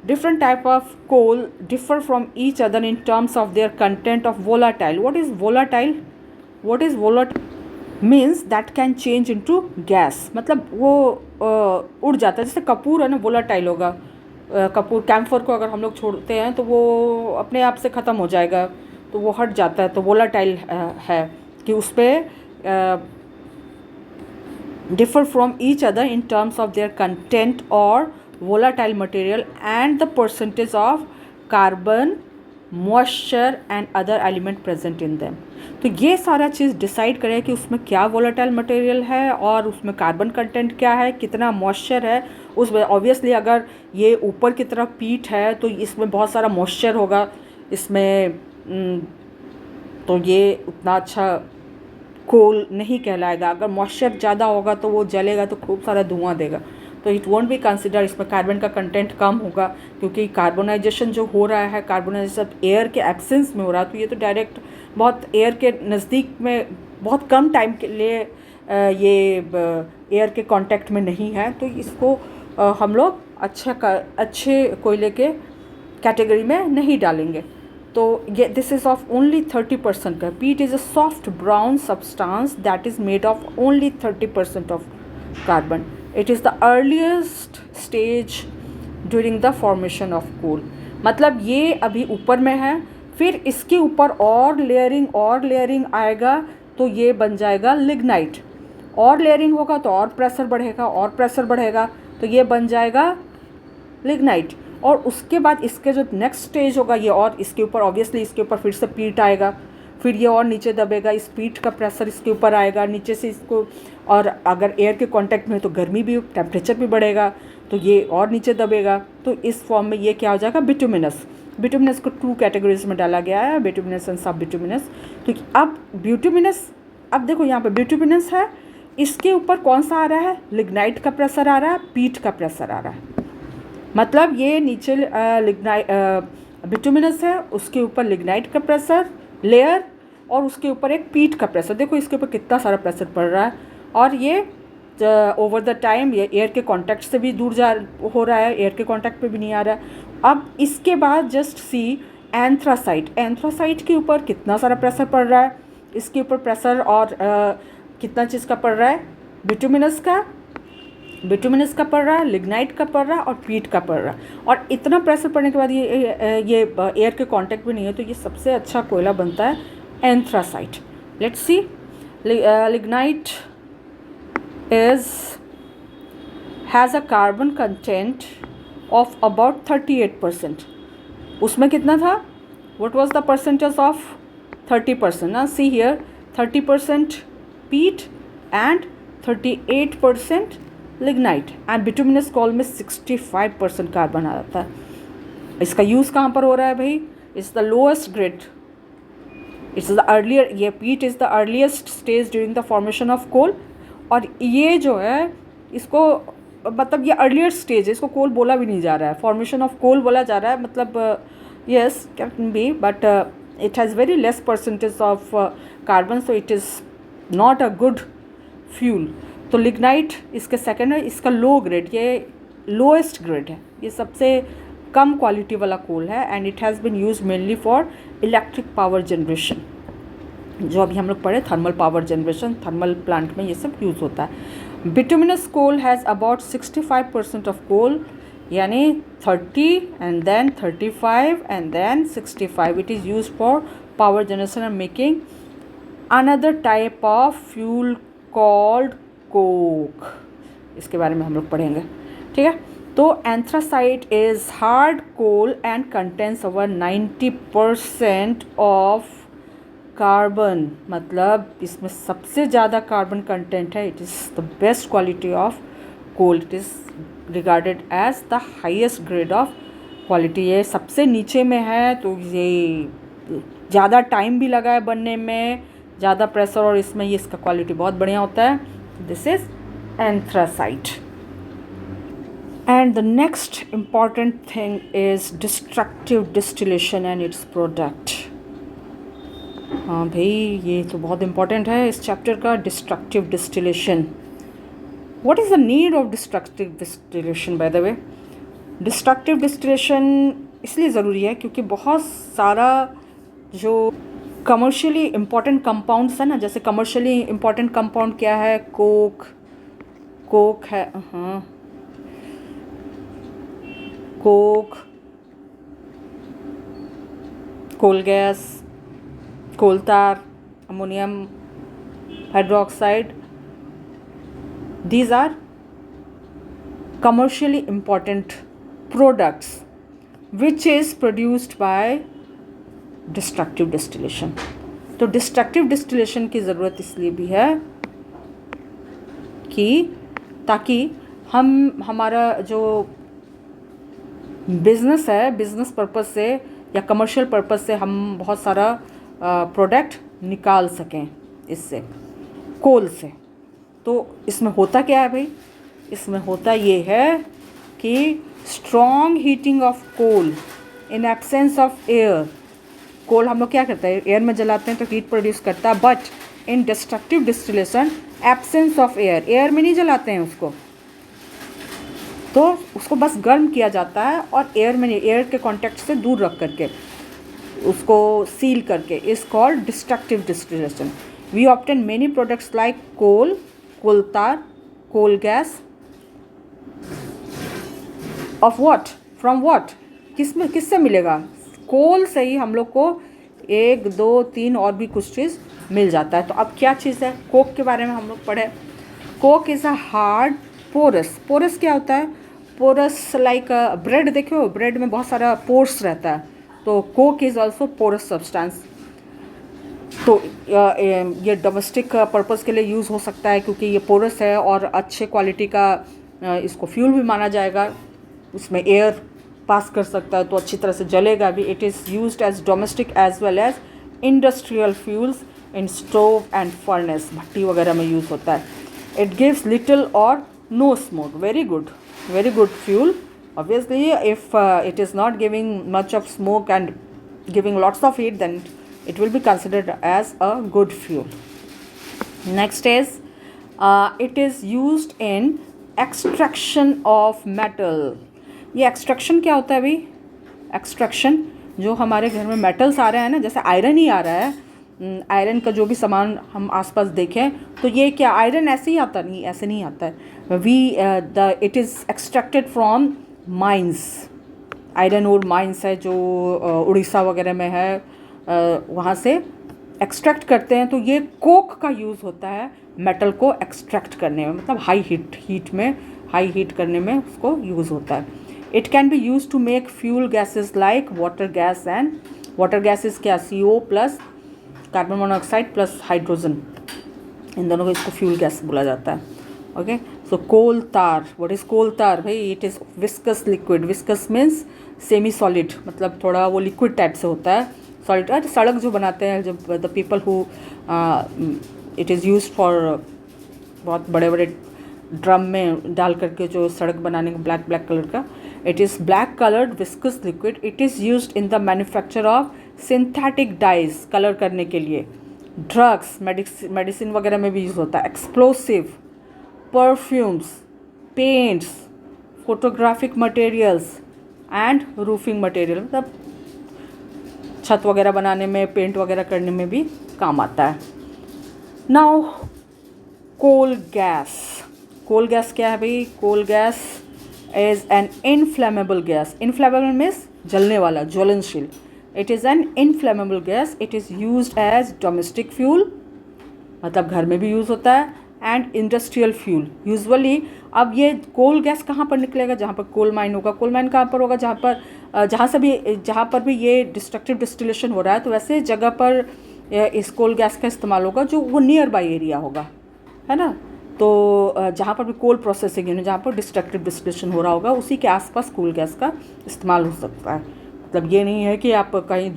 different type of coal differ from each other in terms of their content of volatile. What is volatile? Means that can change into gas. मतलब वो उड़ जाता है, जैसे कपूर है ना, वोलाटाइल होगा. कपूर, कैम्फर को अगर हम लोग छोड़ते हैं तो वो अपने आप से ख़त्म हो जाएगा, तो वो हट जाता है, तो वोलाटाइल है कि उस पर differ from each other in terms of their content और volatile material and the percentage of carbon, moisture and other element present in them. तो ये सारा चीज़ डिसाइड करे कि उसमें क्या वोलाटाइल मटेरियल है और उसमें कार्बन कंटेंट क्या है, कितना मॉइस्चर है. उसमें ऑब्वियसली अगर ये ऊपर की तरफ पीठ है तो इसमें बहुत सारा मॉइस्चर होगा इसमें, तो ये उतना अच्छा कोल नहीं कहलाएगा. अगर मॉइस्चर ज़्यादा होगा तो वो जलेगा तो खूब सारा धुआं देगा. तो इट वोंट बी कंसिडर, इसमें कार्बन का कंटेंट कम होगा क्योंकि कार्बोनाइजेशन जो हो रहा है, कार्बोनाइजेशन एयर के एब्सेंस में हो रहा है, तो ये तो डायरेक्ट बहुत एयर के नज़दीक में बहुत कम टाइम के लिए ये एयर के कांटेक्ट में नहीं है, तो इसको हम लोग अच्छे कोयले के कैटेगरी में नहीं डालेंगे। तो ये दिस इज़ ऑफ ओनली 30% का। Peat is a soft brown substance that is made of only 30% of carbon. It is the earliest stage during the formation of coal. मतलब ये अभी ऊपर में है, फिर इसके ऊपर और लेयरिंग आएगा तो ये बन जाएगा लिग्नाइट। और लेयरिंग होगा तो और प्रेशर बढ़ेगा तो ये बन जाएगा लिग्नाइट। और उसके बाद इसके जो नेक्स्ट स्टेज होगा ये, और इसके ऊपर ऑब्वियसली इसके ऊपर फिर से पीट आएगा, फिर ये और नीचे दबेगा, इस पीट का प्रेशर इसके ऊपर आएगा नीचे से इसको, और अगर एयर के कांटेक्ट में है तो गर्मी भी, टेम्परेचर भी बढ़ेगा तो ये और नीचे दबेगा। तो इस फॉर्म में ये क्या हो जाएगा, बिटुमिनस। बिटुमिनस को 2 कैटेगरीज में डाला गया है, बिटुमिनस एंड सब बिटुमिनस। तो अब बिटुमिनस, अब देखो यहाँ पे बिटुमिनस है, इसके ऊपर कौन सा आ रहा है, लिग्नाइट का प्रेशर आ रहा है, पीट का प्रेशर आ रहा है। मतलब ये नीचे बिटुमिनस है, उसके ऊपर लिग्नाइट का प्रेशर लेयर, और उसके ऊपर एक पीट का प्रेशर। देखो इसके ऊपर कितना सारा प्रेशर पड़ रहा है, और ये ओवर द टाइम ये एयर के कांटेक्ट से भी दूर हो रहा है, एयर के कांटेक्ट पे भी नहीं आ रहा है। अब इसके बाद जस्ट सी एंथ्रासाइट के ऊपर कितना सारा प्रेशर पड़ रहा है, इसके ऊपर प्रेशर और कितना चीज़ का पड़ रहा है, बिटुमिनस का पड़ रहा है, लिग्नाइट का पड़ रहा है और पीट का पड़ रहा है। और इतना प्रेशर पड़ने के बाद ये एयर के कांटेक्ट भी नहीं है, तो ये सबसे अच्छा कोयला बनता है anthracite. Let's see, lignite has a carbon content of about 38%। उसमें कितना था, what was the percentage of 30%? ना, सी हियर 30% पीट एंड 38% लिग्नाइट, एंड बिटुमिनस कोल में 65% कार्बन आ जाता है। इसका यूज़ कहाँ पर हो रहा है भाई, it's the lowest grade, it's the earlier, ये peat is the earliest stage during the formation of coal. और ये जो है इसको, मतलब ये अर्लियर स्टेज है, इसको कोल बोला भी नहीं जा रहा है, फॉर्मेशन ऑफ कोल बोला जा रहा है। मतलब yes can be, but it has very less percentage of carbon, so it is not a good fuel. तो लिग्नाइट इसके सेकेंड है, इसका लो ग्रेड, ये लोएस्ट ग्रेड है, ये सबसे कम क्वालिटी वाला कोल है, and it has been use mainly for electric power generation. जो अभी हम लोग पढ़े thermal power generation, thermal plant में ये सब यूज़ होता है। Bituminous coal has about 65% of coal, यानी 30 and then 35 and then 65। It is use for power generation and making another type of fuel called coke. इसके बारे में हम लोग पढ़ेंगे, ठीक है। तो anthracite is hard coal and contains over 90% of carbon. मतलब इसमें सबसे ज़्यादा कार्बन कंटेंट है। It is the best quality of coal, it is regarded as the highest grade of quality. ये सबसे नीचे में है, तो ये ज़्यादा टाइम भी लगा है बनने में, ज़्यादा प्रेशर, और इसमें ये इसका क्वालिटी बहुत बढ़िया होता है। This is anthracite. And the next important thing is destructive distillation and it's product. हाँ भाई, ये तो बहुत इम्पॉर्टेंट है इस चैप्टर का, destructive distillation. What is the need of destructive distillation? By the way, destructive distillation इसलिए ज़रूरी है क्योंकि बहुत सारा जो कमर्शियली इम्पॉर्टेंट कंपाउंड्स है ना, जैसे कमर्शियली इम्पॉर्टेंट कंपाउंड क्या है, कोक है, हाँ कोक, कोल गैस, कोल तार, ammonium hydroxide, these are commercially important products which is produced by destructive distillation. तो destructive distillation की ज़रूरत इसलिए भी है कि ताकि हम हमारा जो बिज़नेस है, बिज़नेस पर्पस से या कमर्शियल पर्पस से हम बहुत सारा प्रोडक्ट निकाल सकें इससे, कोल से। तो इसमें होता क्या है भाई, इसमें होता ये है कि strong heating of coal in absence of air. Coal हम लोग क्या करते हैं, एयर में जलाते हैं तो हीट प्रोड्यूस करता है, but in destructive distillation absence of air, air में नहीं जलाते हैं उसको, तो उसको बस गर्म किया जाता है और एयर में नहीं, एयर के कांटेक्ट से दूर रख करके उसको सील करके, is called destructive distillation. We obtain many products like coal, coal tar, coal gas of what, from what, किससे मिलेगा, कोल से ही हम लोग को 1 2 3 और भी कुछ चीज़ मिल जाता है। तो अब क्या चीज़ है, कोक के बारे में हम लोग पढ़े। Coke is a hard porous, porous क्या होता है, पोरस लाइक ब्रेड, देखो ब्रेड में बहुत सारा पोर्स रहता है, तो coke is also porous substance. तो ये डोमेस्टिक पर्पस के लिए यूज़ हो सकता है क्योंकि ये पोरस है और अच्छे क्वालिटी का इसको फ्यूल भी माना जाएगा, उसमें एयर पास कर सकता है तो अच्छी तरह से जलेगा भी। It is used as domestic as well as industrial fuels in stove and furnace, भट्टी वगैरह में यूज़ होता है। इट गिव्स लिटिल और no smoke, very good fuel. Obviously, if it is not giving much of smoke and giving lots of heat, then it will be considered as a good fuel. Next is it is used in extraction of metal. ये extraction क्या होता है भाई, extraction जो हमारे घर में metals आ रहे हैं ना, जैसे आयरन ही आ रहा है, आयरन का जो भी सामान हम आसपास देखें तो ये क्या आयरन ऐसे ही आता नहीं, ऐसे नहीं आता है। It is extracted from mines, iron और माइंस है जो उड़ीसा वगैरह में है, वहाँ से एक्सट्रैक्ट करते हैं। तो ये कोक का यूज़ होता है मेटल को एक्सट्रैक्ट करने में, मतलब हाई हीट करने में उसको यूज़ होता है। It can be use to make fuel gases like water gas and water gases क्या, CO plus carbon monoxide plus hydrogen, इन दोनों को इसको फ्यूल गैस बोला जाता है। ओके, सो कोल तार, व्हाट इज़ कोल तार भाई, it is viscous liquid, viscous means semi solid, मतलब थोड़ा वो लिक्विड टाइप से होता है, सॉलिड। सड़क जो बनाते हैं जब the people who, it is use for, बहुत बड़े बड़े ड्रम में डाल करके जो सड़क बनाने का, ब्लैक कलर का, it is black coloured viscous liquid. It is used in the manufacture of synthetic dies, colour करने के लिए, ड्रग्स, मेडिसिन वगैरह में भी यूज़ होता है, explosive, perfumes, paints, photographic materials and roofing material, मतलब छत वगैरह बनाने में, पेंट वगैरह करने में भी काम आता है। Now coal gas, coal gas क्या है भाई, coal gas is an inflammable gas, inflammable means जलने वाला, ज्वलनशील। It is an inflammable gas, it is used as domestic fuel, मतलब घर में भी यूज़ होता है, एंड इंडस्ट्रियल फ्यूल यूजुअली। अब ये कोल गैस कहाँ पर निकलेगा, जहाँ पर कोल माइन होगा, कोल माइन कहाँ पर होगा, जहाँ पर भी ये डिस्ट्रक्टिव डिस्टिलेशन हो रहा है, तो वैसे जगह पर इस कोल गैस का इस्तेमाल होगा जो वो नियर बाई एरिया होगा, है ना। तो जहाँ पर भी कोल प्रोसेसिंग है, जहाँ पर डिस्ट्रक्टिव डिस्टिलेशन हो रहा होगा, उसी के आसपास कोल गैस का इस्तेमाल हो सकता है। मतलब ये नहीं है कि आप कहीं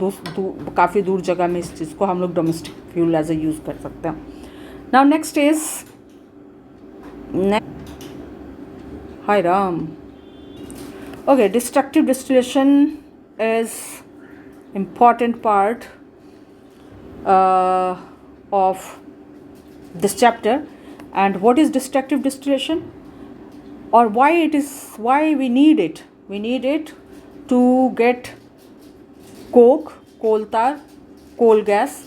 काफ़ी दूर जगह में इस चीज़ को हम लोग domestic fuel as a use कर सकते हैं। Now next is Hi Ram. Okay, destructive distillation is important part of this chapter. And what is destructive distillation, or why we need it? We need it to get coke, coal tar, coal gas.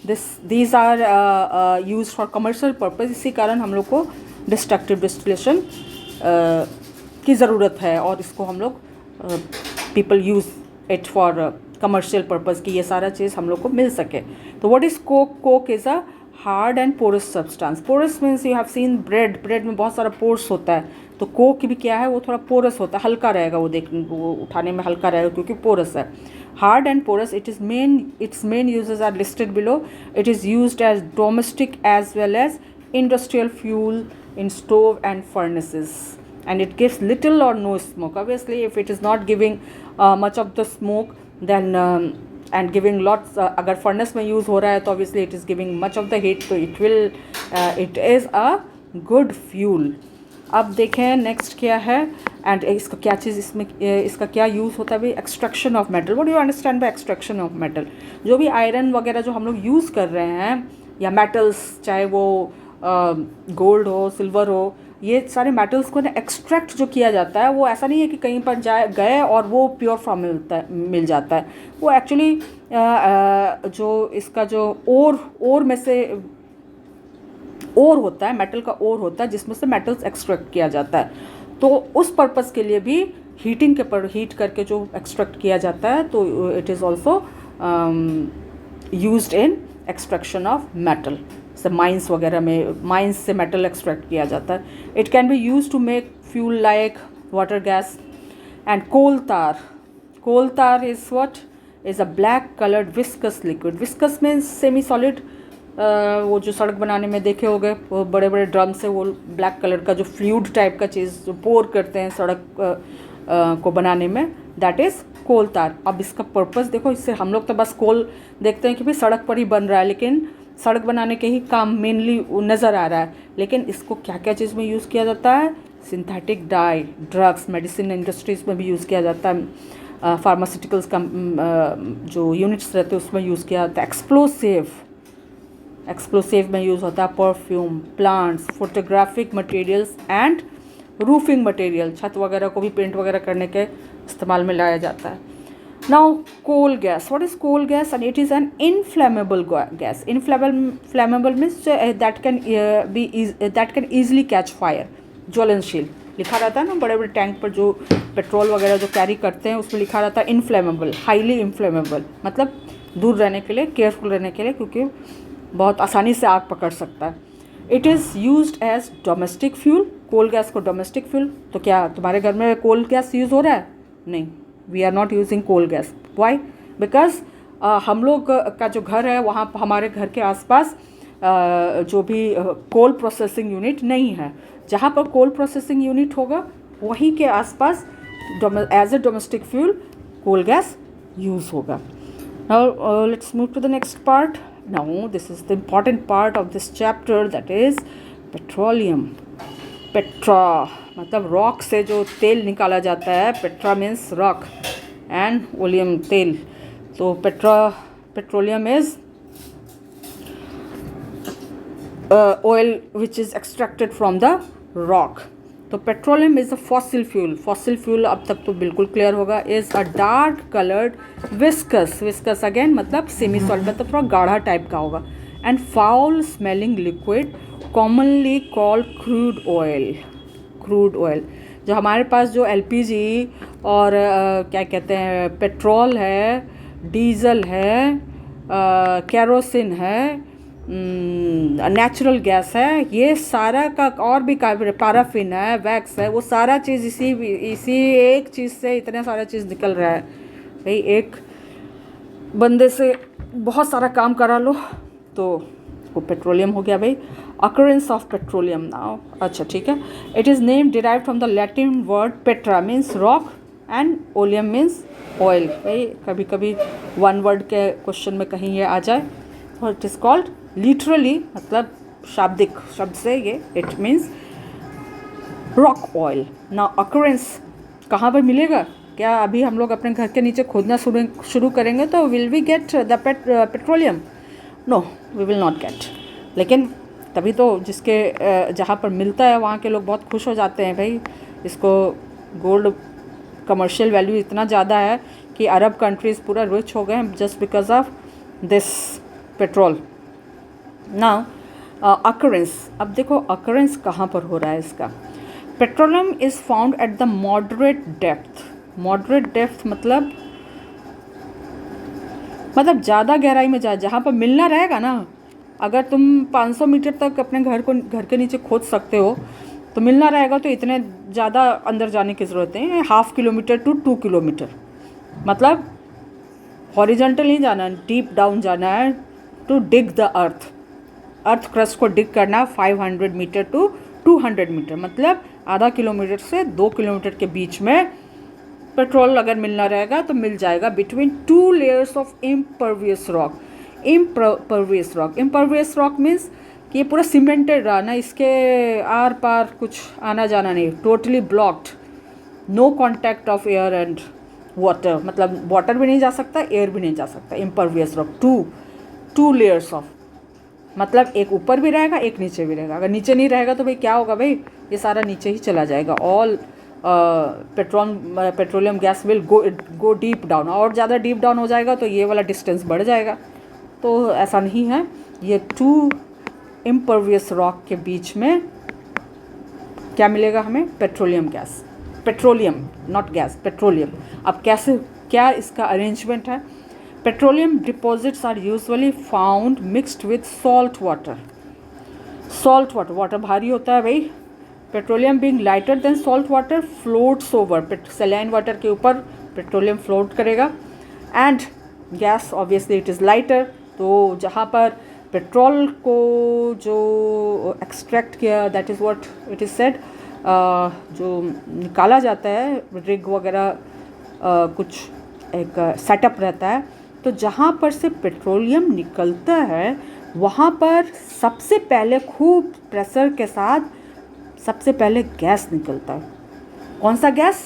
These are used for commercial purpose. इसी कारण हम लोग को destructive distillation की ज़रूरत है, और इसको हम लोग people use it for commercial purpose की ये सारा चीज़ हम लोग को मिल सके। तो what is coke, coke is a hard and porous substance. Porous means you have seen bread में बहुत सारा पोर्स होता है, तो कोक भी क्या है, वो थोड़ा पोरस होता है, हल्का रहेगा, वो उठाने में हल्का रहेगा क्योंकि पोरस है। Hard and porous, its main uses are listed below. It is used as domestic as well as industrial fuel in stove and furnaces, and it gives little or no smoke. Obviously, if it is not giving much of the smoke, then and giving lots, अगर furnace में use हो रहा है तो obviously it is giving much of the heat, so it is a good fuel. अब देखें next क्या है, एंड इसका क्या चीज़ इसमें इसका क्या यूज़ होता है भाई, extraction of metal. What do you understand by extraction of metal? जो भी आयरन वगैरह जो हम लोग यूज़ कर रहे हैं या मेटल्स, चाहे वो गोल्ड हो, सिल्वर हो, ये सारे मेटल्स को ना एक्सट्रैक्ट जो किया जाता है, वो ऐसा नहीं है कि कहीं पर गए और वो प्योर फॉर्म मिल जाता है। वो एक्चुअली जो इसका जो ओर में से ओर होता है, मेटल का ओर होता है जिसमें से मेटल्स एक्सट्रैक्ट किया जाता है। तो उस पर्पस के लिए भी हीटिंग के पर हीट करके जो एक्सट्रैक्ट किया जाता है, तो it is also used in extraction of metal. से माइंस वगैरह में, माइंस से मेटल एक्सट्रैक्ट किया जाता है। It can be use to make fuel like water gas and coal tar. Coal tar is what is a black coloured viscous liquid. Viscous means semi solid. वो जो सड़क बनाने में देखे होंगे, वो बड़े बड़े ड्रम से वो ब्लैक कलर का जो फ्लूइड टाइप का चीज़ जो पोर करते हैं सड़क को बनाने में, दैट इज़ कोल तार। अब इसका पर्पस देखो, इससे हम लोग तो बस कोल देखते हैं कि भाई सड़क पर ही बन रहा है, लेकिन सड़क बनाने के ही काम मेनली नज़र आ रहा है, लेकिन इसको क्या क्या चीज़ में यूज़ किया जाता है? Synthetic die, drugs, medicine industries में भी यूज़ किया जाता है। फार्मास्यूटिकल्स का जो यूनिट्स रहते हैं उसमें यूज़ किया जाता है। एक्सप्लोसिव में यूज़ होता है। Perfume, plants, photographic materials and roofing material, छत वगैरह को भी पेंट वगैरह करने के इस्तेमाल में लाया जाता है। Now coal gas. What is coal gas? And it is an inflammable gas. Inflammable means that can easily catch fire. ज्वलनशील लिखा रहता है ना बड़े बड़े टैंक पर, जो पेट्रोल वगैरह जो कैरी करते हैं उसमें लिखा रहता है इनफ्लेमेबल, हाईली इनफ्लेमेबल, मतलब दूर रहने के लिए, केयरफुल रहने के लिए, क्योंकि बहुत आसानी से आग पकड़ सकता है। It is used as domestic fuel. Coal gas को डोमेस्टिक फ्यूल, तो क्या तुम्हारे घर में कोल गैस यूज़ हो रहा है? नहीं, we are not using coal gas. Why? Because हम लोग का जो घर है वहाँ हमारे घर के आसपास जो भी कोल प्रोसेसिंग यूनिट नहीं है। जहाँ पर कोल प्रोसेसिंग यूनिट होगा वहीं के आसपास as a domestic fuel coal gas use होगा। Now let's move to the next part. Now this is the important part of this chapter, that is petroleum. Petra मतलब रॉक से जो तेल निकाला जाता है। Petra means rock and oleum तेल। तो petroleum is oil which is extracted from the rock. तो petroleum is a fossil fuel. Fossil fuel अब तक तो बिल्कुल क्लियर होगा। Is a dark coloured viscous, viscous again मतलब सेमी सॉलिड, मतलब थोड़ा गाढ़ा टाइप का होगा, and foul smelling liquid commonly called crude oil. Crude oil, जो हमारे पास जो एलपीजी और क्या कहते हैं पेट्रोल है, डीजल है, केरोसिन है, नेचुरल गैस है, ये सारा का और भी पैराफिन है, वैक्स है, वो सारा चीज़ इसी एक चीज़ से इतने सारा चीज़ निकल रहा है। भाई एक बंदे से बहुत सारा काम करा लो तो वो पेट्रोलियम हो गया भाई। अकरेंस ऑफ पेट्रोलियम नाउ, अच्छा ठीक है। It is name derive from the Latin word Petra means rock and oleum means oil. भाई कभी कभी वन वर्ड के क्वेश्चन में कहीं ये आ जाए, और इट इज़ कॉल्ड लिटरली, मतलब शाब्दिक शब्द से ये it means rock oil. Now occurrence कहाँ पर मिलेगा? क्या अभी हम लोग अपने घर के नीचे खोदना शुरू करेंगे तो will we get the petroleum? No, we will not get. लेकिन तभी तो जिसके जहाँ पर मिलता है वहाँ के लोग बहुत खुश हो जाते हैं। भाई इसको गोल्ड कमर्शियल वैल्यू इतना ज़्यादा है कि अरब कंट्रीज़ पूरा रिच हो गए हैं just because of this petrol. Now occurrence, अब देखो अकरेंस कहाँ पर हो रहा है इसका। Petroleum is found at the moderate depth. Moderate depth मतलब ज़्यादा गहराई में जहाँ पर मिलना रहेगा ना। अगर तुम 500 मीटर तक अपने घर के नीचे खोद सकते हो तो मिलना रहेगा, तो इतने ज़्यादा अंदर जाने की ज़रूरत है। 1/2 किलोमीटर to 2 किलोमीटर, मतलब हॉरिजॉन्टल नहीं जाना, डीप डाउन जाना है to dig the earth crust को डिग करना 500 मीटर to 200 मीटर, मतलब आधा किलोमीटर से 2 किलोमीटर के बीच में पेट्रोल अगर मिलना रहेगा तो मिल जाएगा between 2 layers of impervious rock. Impervious rock means कि ये पूरा सीमेंटेड रहा ना, इसके आर पार कुछ आना जाना नहीं, totally blocked, no contact of air and water, मतलब वाटर भी नहीं जा सकता, एयर भी नहीं जा सकता, impervious rock, two layers of, मतलब एक ऊपर भी रहेगा एक नीचे भी रहेगा। अगर नीचे नहीं रहेगा तो भाई क्या होगा भाई, ये सारा नीचे ही चला जाएगा। All petroleum gas will go deep down, और ज़्यादा डीप डाउन हो जाएगा तो ये वाला डिस्टेंस बढ़ जाएगा, तो ऐसा नहीं है। ये टू इम्परवियस रॉक के बीच में क्या मिलेगा हमें, petroleum gas, petroleum not gas, petroleum. अब कैसे, क्या इसका अरेंजमेंट है? Petroleum deposits are usually found mixed with salt water. Salt water, water भारी होता है भाई, petroleum being lighter than salt water floats over, saline water के ऊपर पेट्रोलियम फ्लोट करेगा, and gas obviously it is lighter. तो जहाँ पर पेट्रोल को जो एक्सट्रैक्ट किया, that is what it is said, जो निकाला जाता है, रिग वगैरह कुछ एक सेटअप रहता है, तो जहाँ पर से पेट्रोलियम निकलता है वहाँ पर सबसे पहले खूब प्रेशर के साथ सबसे पहले गैस निकलता है। कौन सा गैस,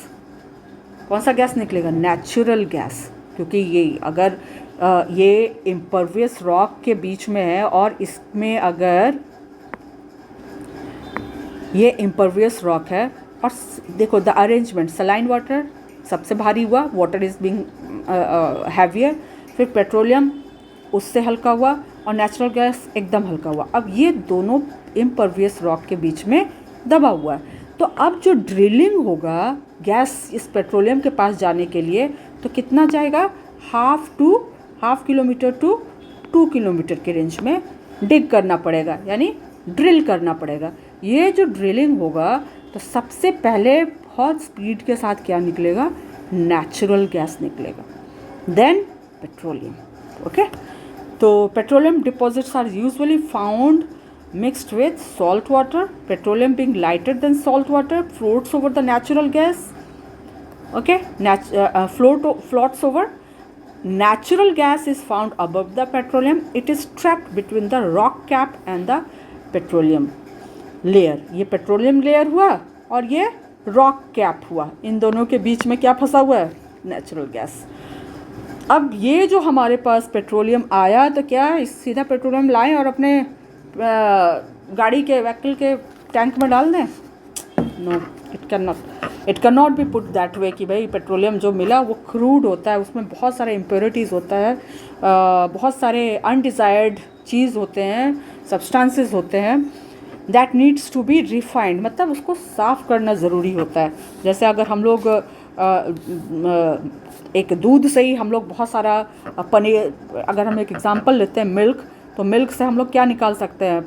कौन सा गैस निकलेगा? नेचुरल गैस, क्योंकि ये अगर ये इम्परवियस रॉक के बीच में है, और इसमें अगर ये इम्परवियस रॉक है, और देखो द अरेंजमेंट, सलाइन वाटर सबसे भारी हुआ, वाटर इज़ बिंग हैवियर, फिर पेट्रोलियम उससे हल्का हुआ, और नेचुरल गैस एकदम हल्का हुआ। अब ये दोनों इम्परवियस रॉक के बीच में दबा हुआ है, तो अब जो ड्रिलिंग होगा गैस इस पेट्रोलियम के पास जाने के लिए, तो कितना जाएगा, हाफ किलोमीटर टू 2 किलोमीटर के रेंज में डिग करना पड़ेगा, यानी ड्रिल करना पड़ेगा। ये जो ड्रिलिंग होगा तो सबसे पहले बहुत स्पीड के साथ क्या निकलेगा, नेचुरल गैस निकलेगा, देन पेट्रोलियम। ओके, तो petroleum deposits are usually found mixed with salt water, petroleum being lighter than salt water floats over the natural gas. Okay, floats over. Natural gas is found above the petroleum. It is trapped between the rock cap and the petroleum layer. ये petroleum layer हुआ और ये rock cap हुआ, इन दोनों के बीच में क्या फंसा हुआ है, natural gas। अब ये जो हमारे पास पेट्रोलियम आया, तो क्या सीधा पेट्रोलियम लाएं और अपने गाड़ी के व्हीकल के टैंक में डाल दें? No, it can not be put that way कि भाई पेट्रोलियम जो मिला वो क्रूड होता है, उसमें बहुत सारे इम्प्योरिटीज़ होता है, बहुत सारे अनडिज़ायर्ड चीज़ होते हैं, सब्सटेंसेस होते हैं, that needs to be refined, मतलब उसको साफ़ करना ज़रूरी होता है। जैसे अगर हम लोग एक दूध से ही हम लोग बहुत सारा पनीर, अगर हम एक एग्जांपल लेते हैं मिल्क, तो मिल्क से हम लोग क्या निकाल सकते हैं,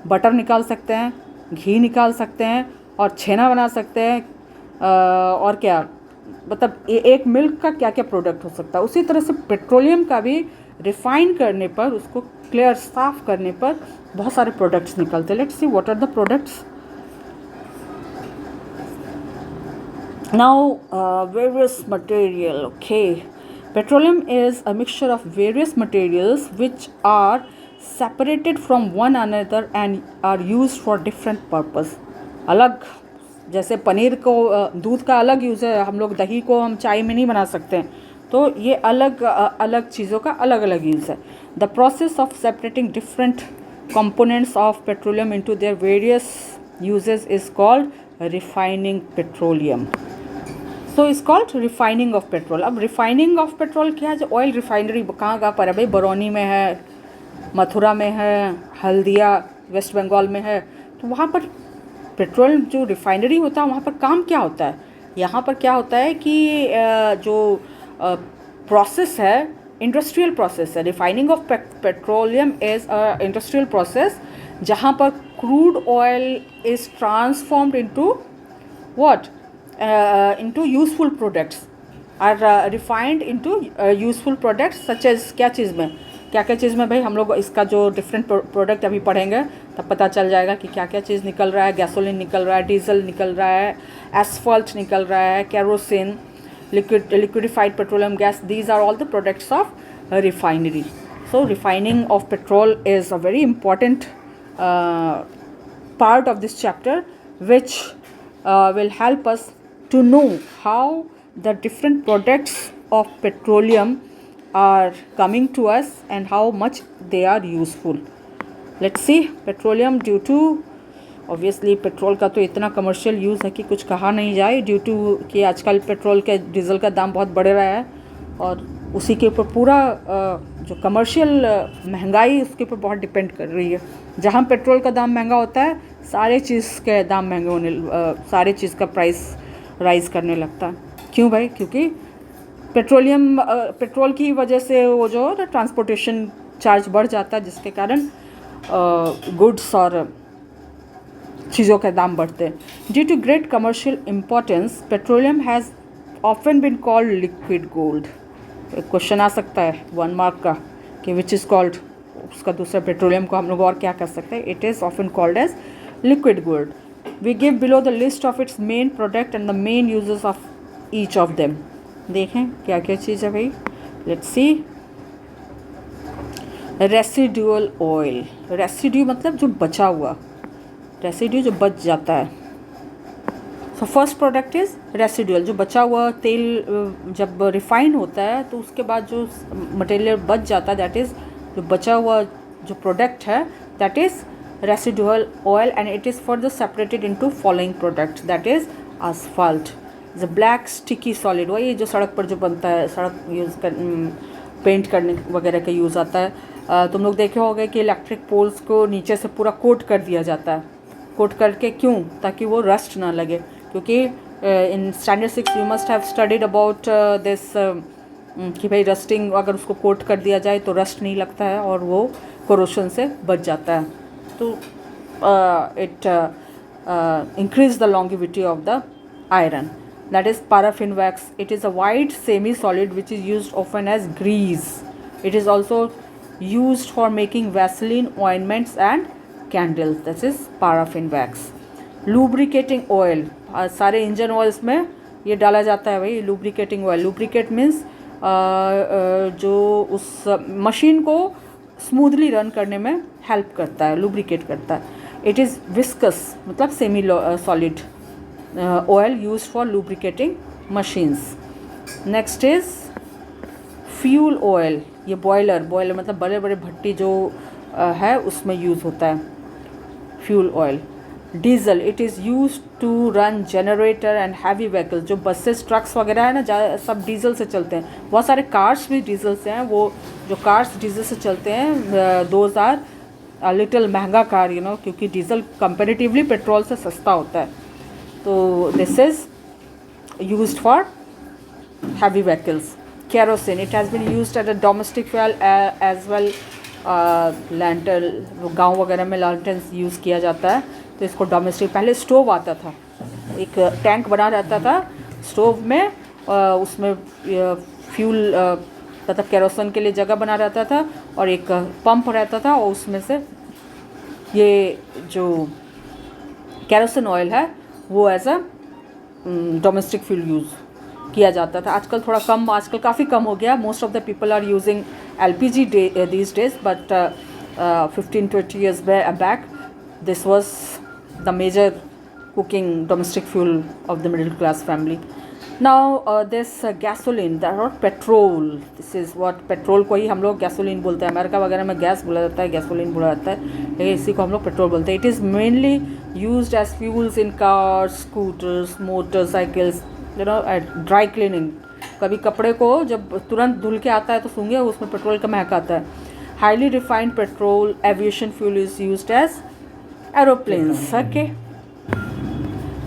बटर निकाल सकते हैं, घी निकाल सकते हैं, और छेना बना सकते हैं, और क्या, मतलब एक मिल्क का क्या क्या प्रोडक्ट हो सकता है। उसी तरह से पेट्रोलियम का भी रिफाइन करने पर, उसको क्लियर साफ करने पर बहुत सारे प्रोडक्ट्स निकलते हैं। Let's see what are the products. Now various material, okay, petroleum is a mixture of various materials which are separated from one another and are used for different purpose. अलग, जैसे पनीर को दूध का अलग यूज़ है, हम लोग दही को हम चाय में नहीं बना सकते हैं, तो ये अलग अलग चीज़ों का अलग अलग यूज़ है। The process of separating different components of petroleum into their various uses is called refining petroleum. So is called refining of petrol. अब रिफाइनिंग ऑफ पेट्रोल क्या है, जो ऑयल रिफाइनरी कहाँ पर है भाई, बरौनी में है, मथुरा में है, हल्दिया वेस्ट बंगाल में है, तो वहाँ पर पेट्रोल जो रिफाइनरी होता है वहाँ पर काम क्या होता है, यहाँ पर क्या होता है कि जो प्रोसेस है, इंडस्ट्रियल प्रोसेस है। Refining of petroleum is a industrial process जहाँ पर crude oil is transformed into what, into useful products, are refined into useful products such as, क्या चीज़ में, क्या क्या चीज़ में भाई, हम लोग इसका जो डिफरेंट प्रोडक्ट अभी पढ़ेंगे तब पता चल जाएगा कि क्या क्या चीज़ निकल रहा है। गैसोलीन निकल रहा है, डीजल निकल रहा है, एसफॉल्ट निकल रहा है, kerosene, liquefied petroleum gas, these are all the products of refinery. So refining of petrol is a very important part of this chapter which will help us to know how the different products of petroleum are coming to us and how much they are useful. Let's see. Petroleum, due to obviously petrol का तो इतना commercial use है कि कुछ कहा नहीं जाए, due to कि आजकल पेट्रोल के डीजल का दाम बहुत बढ़ रहा है और उसी के ऊपर पूरा जो कमर्शियल महंगाई उसके ऊपर बहुत डिपेंड कर रही है. जहाँ पेट्रोल का दाम महंगा होता है सारे चीज़ के दाम महंगे होने सारे चीज़ का प्राइस राइज करने लगता है. क्यों भाई? क्योंकि पेट्रोल की वजह से वो जो है ट्रांसपोर्टेशन चार्ज बढ़ जाता है, जिसके कारण गुड्स और चीज़ों के दाम बढ़ते हैं. Due to great commercial importance petroleum has often been called liquid gold. एक क्वेश्चन आ सकता है 1 मार्क का कि विच इज़ कॉल्ड, उसका दूसरा पेट्रोलियम को हम लोग और क्या कर सकते हैं. It is often called as liquid gold. We give below the list of its main product and the main uses of each of them. देखें क्या क्या चीज़ है भाई. Let's see. Residual oil. Residue मतलब जो बचा हुआ, रेसिड्यू जो बच जाता है. So first product is residual. जो बचा हुआ तेल जब रिफाइन होता है तो उसके बाद जो मटेरियल बच जाता है, दैट इज़ जो बचा हुआ जो प्रोडक्ट है, that is residual oil and it is further separated into following product, that is asphalt. The black sticky solid, वही जो सड़क पर जो बनता है, सड़क यूज़ कर पेंट करने वगैरह का यूज़ आता है. तुम लोग देखे होंगे कि इलेक्ट्रिक पोल्स को नीचे से पूरा कोट कर दिया जाता है. कोट करके क्यों? ताकि वो रस्ट ना लगे. क्योंकि in standard 6 you must have studied about this कि भाई रस्टिंग, अगर उसको कोट कर दिया जाए तो रस्ट नहीं लगता है और वो कोरोशन से बच जाता है. तो it increase the longevity of the iron. That is paraffin wax. It is a white semi-solid which is used often as grease. It is also used for making Vaseline, ointments and candles. This is paraffin wax. Lubricating oil. सारे engine oils में ये डाला जाता है भाई, lubricating oil. Lubricate means जो उस machine को स्मूथली रन करने में हेल्प करता है, lubricate करता है. It is viscous मतलब semi solid oil used for lubricating machines. Next is fuel oil. ये बॉयलर मतलब बड़े बड़े भट्टी जो है उसमें यूज़ होता है fuel oil. Diesel. It is use to run generator and heavy vehicles. जो बसेस ट्रक्स वगैरह है ना, सब डीजल से चलते हैं. बहुत सारे कार्स भी डीजल से हैं. वो जो कार्स डीजल से चलते हैं दोज आर लिटिल महंगा कार, यू नो, क्योंकि डीजल कंपेरेटिवली पेट्रोल से सस्ता होता है. तो this is used for heavy vehicles. Kerosene. It has been used as a domestic fuel as well. Lantern, गांव वगैरह में लैंटर्स यूज़ किया जाता है, तो इसको डोमेस्टिक. पहले स्टोव आता था, एक टैंक बना रहता था स्टोव में, उसमें फ्यूल मतलब केरोसिन के लिए जगह बना रहता था और एक पंप रहता था और उसमें से ये जो केरोसिन ऑयल है वो as a domestic fuel use किया जाता था. आजकल थोड़ा कम, आजकल काफ़ी कम हो गया. Most of the people are using LPG these days, but 15-20 years back this was the major cooking domestic fuel of the middle class family. Now this gasoline, that or petrol, this is what petrol को ही हम लोग gasoline बोलते हैं. America वगैरह में gas बोला जाता है, gasoline बोला जाता है, लेकिन इसी को हम लोग पेट्रोल बोलते हैं. It is mainly used as fuels in cars, scooters, motorcycles, you know, dry cleaning. कभी कपड़े को जब तुरंत धुल के आता है तो सूंघे उसमें पेट्रोल का महक आता है. Highly refined petrol aviation fuel is used as aeroplanes. Okay.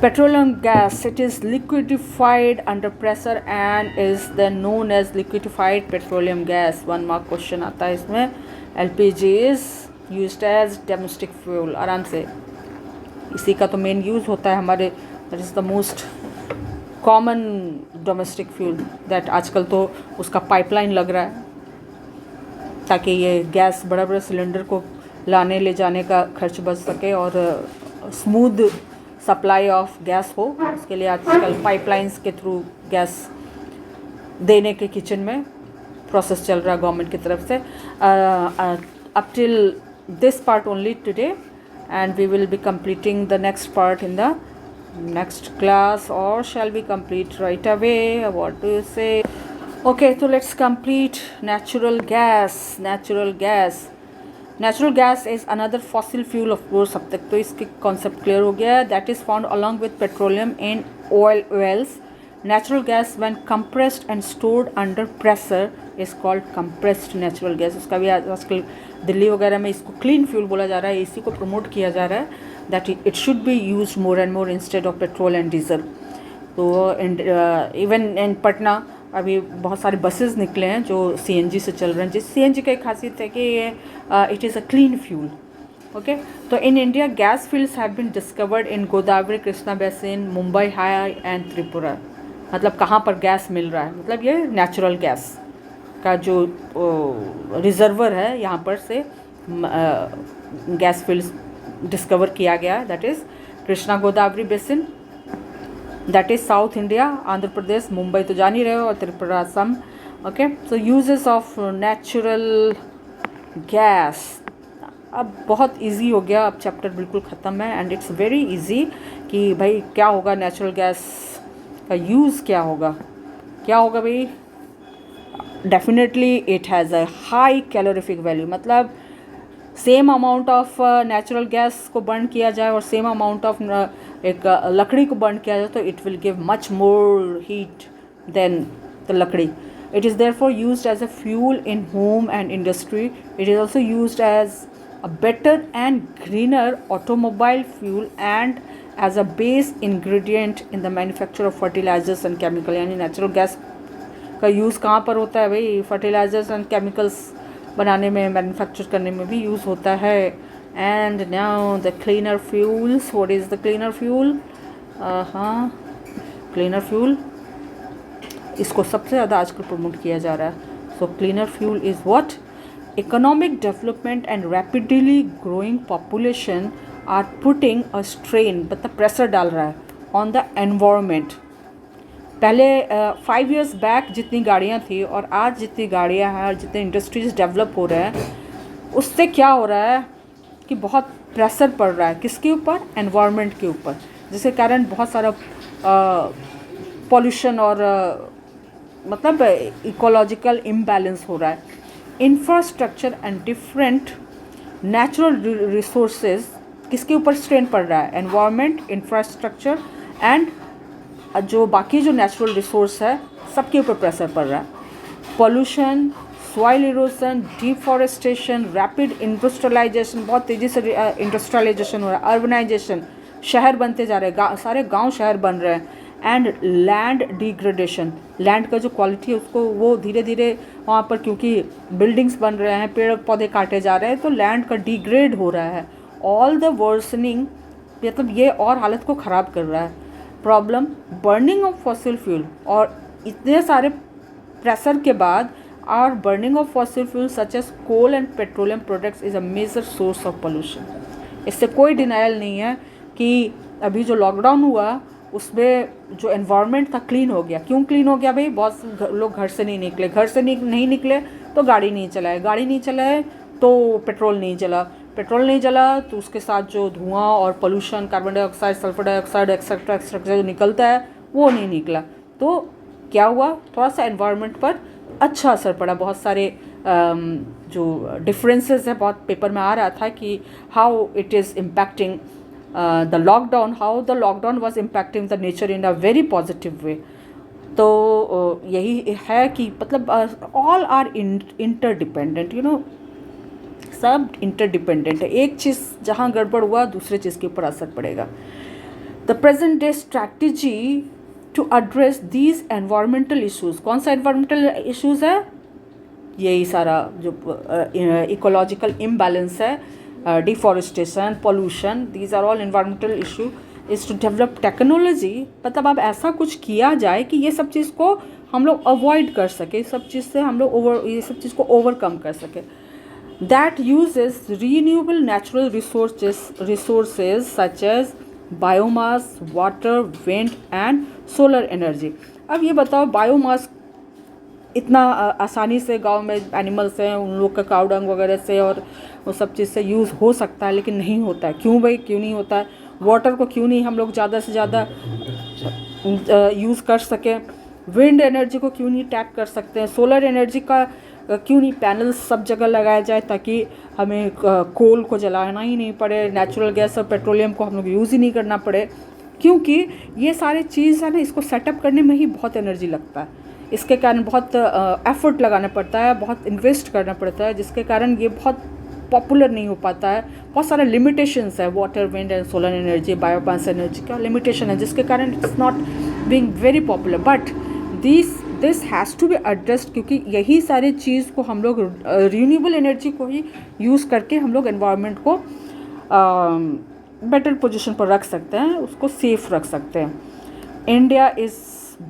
Petroleum gas. It is liquefied under pressure and is then known as liquefied petroleum gas. 1 mark question आता है इसमें. LPG is used as domestic fuel. आराम से इसी का तो main use होता है हमारे. That is the most common domestic fuel that. आजकल तो उसका पाइपलाइन लग रहा है ताकि ये गैस बड़ा बड़ा सिलेंडर को लाने ले जाने का खर्च बच सके और स्मूथ सप्लाई ऑफ गैस हो. उसके लिए आजकल पाइपलाइंस के थ्रू गैस देने के किचन में प्रोसेस चल रहा है गवर्नमेंट की तरफ से. Up till this part only today and we will be completing the next part in the next class, or shall we complete right away? What do you say? Okay, so let's complete natural gas. Natural gas is another fossil fuel, of course. अब तक तो इसकी concept clear हो गया है. That is found along with petroleum in oil wells. Natural gas when compressed and stored under pressure is called compressed natural gas. उसका भी आजकल दिल्ली वगैरह में इसको clean fuel बोला जा रहा है, इसी को promote किया जा रहा है that it should be used more and more instead of petrol and diesel. तो even in पटना अभी बहुत सारे बसेस निकले हैं जो CNG से चल रहे हैं. जिस CNG का एक खासियत है कि ये it is a clean fuel. Okay, तो in India gas fields have been discovered in Godavari, Krishna basin, Mumbai high and Tripura. मतलब कहाँ पर गैस मिल रहा है, मतलब ये नेचुरल गैस का जो रिजर्वर है यहाँ पर से गैस फील्ड्स डिस्कवर किया गया है. That is Krishna Godavari basin, that is south India, Andhra Pradesh, Mumbai तो जान ही रहे हो, और Tripura, Assam. Okay, so uses of natural gas. अब बहुत इजी हो गया, अब चैप्टर बिल्कुल ख़त्म है एंड इट्स वेरी इजी कि भाई क्या होगा, नेचुरल गैस का यूज़ क्या होगा भाई. Definitely it has a high calorific value. मतलब same amount of natural gas को बर्न किया जाए और सेम अमाउंट ऑफ एक लकड़ी को बर्न किया जाए तो it will give much more heat than the लकड़ी. It is therefore used as a fuel in home and industry. It is also used as a better and greener automobile fuel and as a base ingredient in the manufacture of fertilizers and chemical. यानी natural gas का use कहाँ पर होता है भाई? fertilizers and chemicals बनाने में, manufacture करने में भी यूज़ होता है. And now the cleaner fuels. What is the cleaner fuel? Cleaner fuel, इसको सबसे ज़्यादा आजकल प्रमोट किया जा रहा है. So cleaner fuel is what? Economic development and rapidly growing population are putting a strain, मतलब प्रेशर डाल रहा है ऑन द एनवायरनमेंट. पहले 5 years बैक जितनी गाड़ियाँ थी और आज जितनी गाड़ियाँ हैं और जितने इंडस्ट्रीज डेवलप हो रहे हैं, उससे क्या हो रहा है कि बहुत प्रेशर पड़ रहा है किसके ऊपर? एनवायरनमेंट के ऊपर, जिसके कारण बहुत सारा पॉल्यूशन और मतलब इकोलॉजिकल इम्बैलेंस हो रहा है. Infrastructure and different natural resources किसके ऊपर स्ट्रेन पड़ रहा है? एनवायरनमेंट, इंफ्रास्ट्रक्चर एंड जो बाकी जो नेचुरल रिसोर्स है सबके ऊपर प्रेशर पड़ रहा है. Pollution, soil erosion, deforestation, rapid industrialisation, बहुत तेज़ी से इंडस्ट्रियलाइजेशन हो रहा है, अर्बनाइजेशन, शहर बनते जा रहे हैं, सारे गांव शहर बन रहे हैं. एंड लैंड डिग्रेडेशन, लैंड का जो क्वालिटी है उसको वो धीरे धीरे वहाँ पर, क्योंकि बिल्डिंग्स बन रहे हैं, पेड़ पौधे काटे जा रहे हैं, तो लैंड का डिग्रेड हो रहा है. ऑल द वर्सनिंग, मतलब ये और हालत को ख़राब कर रहा है. Problem, burning of fossil fuel, और इतने सारे प्रेशर के बाद are burning of fossil fuel such as coal and petroleum products is a major source of pollution. इससे कोई डिनायल नहीं है कि अभी जो लॉकडाउन हुआ उसमें जो एनवायरनमेंट था क्लीन हो गया. क्यों क्लीन हो गया भाई? बहुत लोग घर से नहीं निकले, घर से नहीं निकले तो गाड़ी नहीं चलाए, गाड़ी नहीं चलाए तो पेट्रोल नहीं चला तो उसके साथ जो धुआं और pollution, carbon dioxide, sulphur dioxide, etcetera etcetera जो निकलता है वो नहीं निकला. तो क्या हुआ? थोड़ा सा एनवायरनमेंट पर अच्छा असर पड़ा. बहुत सारे जो डिफरेंसेस है, बहुत पेपर में आ रहा था कि how it is impacting the lockdown, how the lockdown was impacting the nature in a very positive way. तो यही है कि मतलब all are interdependent, you know, सब इंटरडिपेंडेंट है. एक चीज़ जहाँ गड़बड़ हुआ दूसरे चीज़ के ऊपर असर पड़ेगा. The present day strategy to address these environmental issues. कौन सा एनवायरमेंटल इशूज़ है? यही सारा जो इकोलॉजिकल इम्बैलेंस है, deforestation, pollution, these are all environmental issue. Is to develop technology, मतलब अब ऐसा कुछ किया जाए कि ये सब चीज़ को हम लोग अवॉइड कर सके, सब चीज़ से हम लोग ये सब चीज़ को ओवरकम कर सके. That uses renewable natural resources such as biomass, water, wind and solar energy. अब ये बताओ, बायोमास इतना आसानी से गांव में एनिमल्स हैं उन लोग का काऊ डंग वगैरह से और वो सब चीज़ से यूज़ हो सकता है, लेकिन नहीं होता है। क्यों भाई, क्यों नहीं होता है? वाटर को क्यों नहीं हम लोग ज़्यादा से ज़्यादा यूज़ कर सकें? विंड एनर्जी को क्यों नहीं टैप कर सकते हैं? सोलर एनर्जी का क्यों नहीं पैनल्स सब जगह लगाया जाए ताकि हमें कोल को जलाना ही नहीं पड़े, नेचुरल गैस और पेट्रोलियम को हम लोग यूज़ ही नहीं करना पड़े? क्योंकि ये सारे चीज़ है ना, इसको सेटअप करने में ही बहुत एनर्जी लगता है। इसके कारण बहुत एफर्ट लगाना पड़ता है, बहुत इन्वेस्ट करना पड़ता है, जिसके कारण ये बहुत पॉपुलर नहीं हो पाता है। बहुत सारे लिमिटेशंस है, water, wind and solar energy, biomass energy का लिमिटेशन है, जिसके कारण it's not being very popular. But this has to be addressed, क्योंकि यही सारी चीज़ को हम लोग रिन्यूएबल एनर्जी को ही यूज़ करके हम लोग एनवायरनमेंट को बेटर पोजीशन पर रख सकते हैं, उसको सेफ रख सकते हैं। India is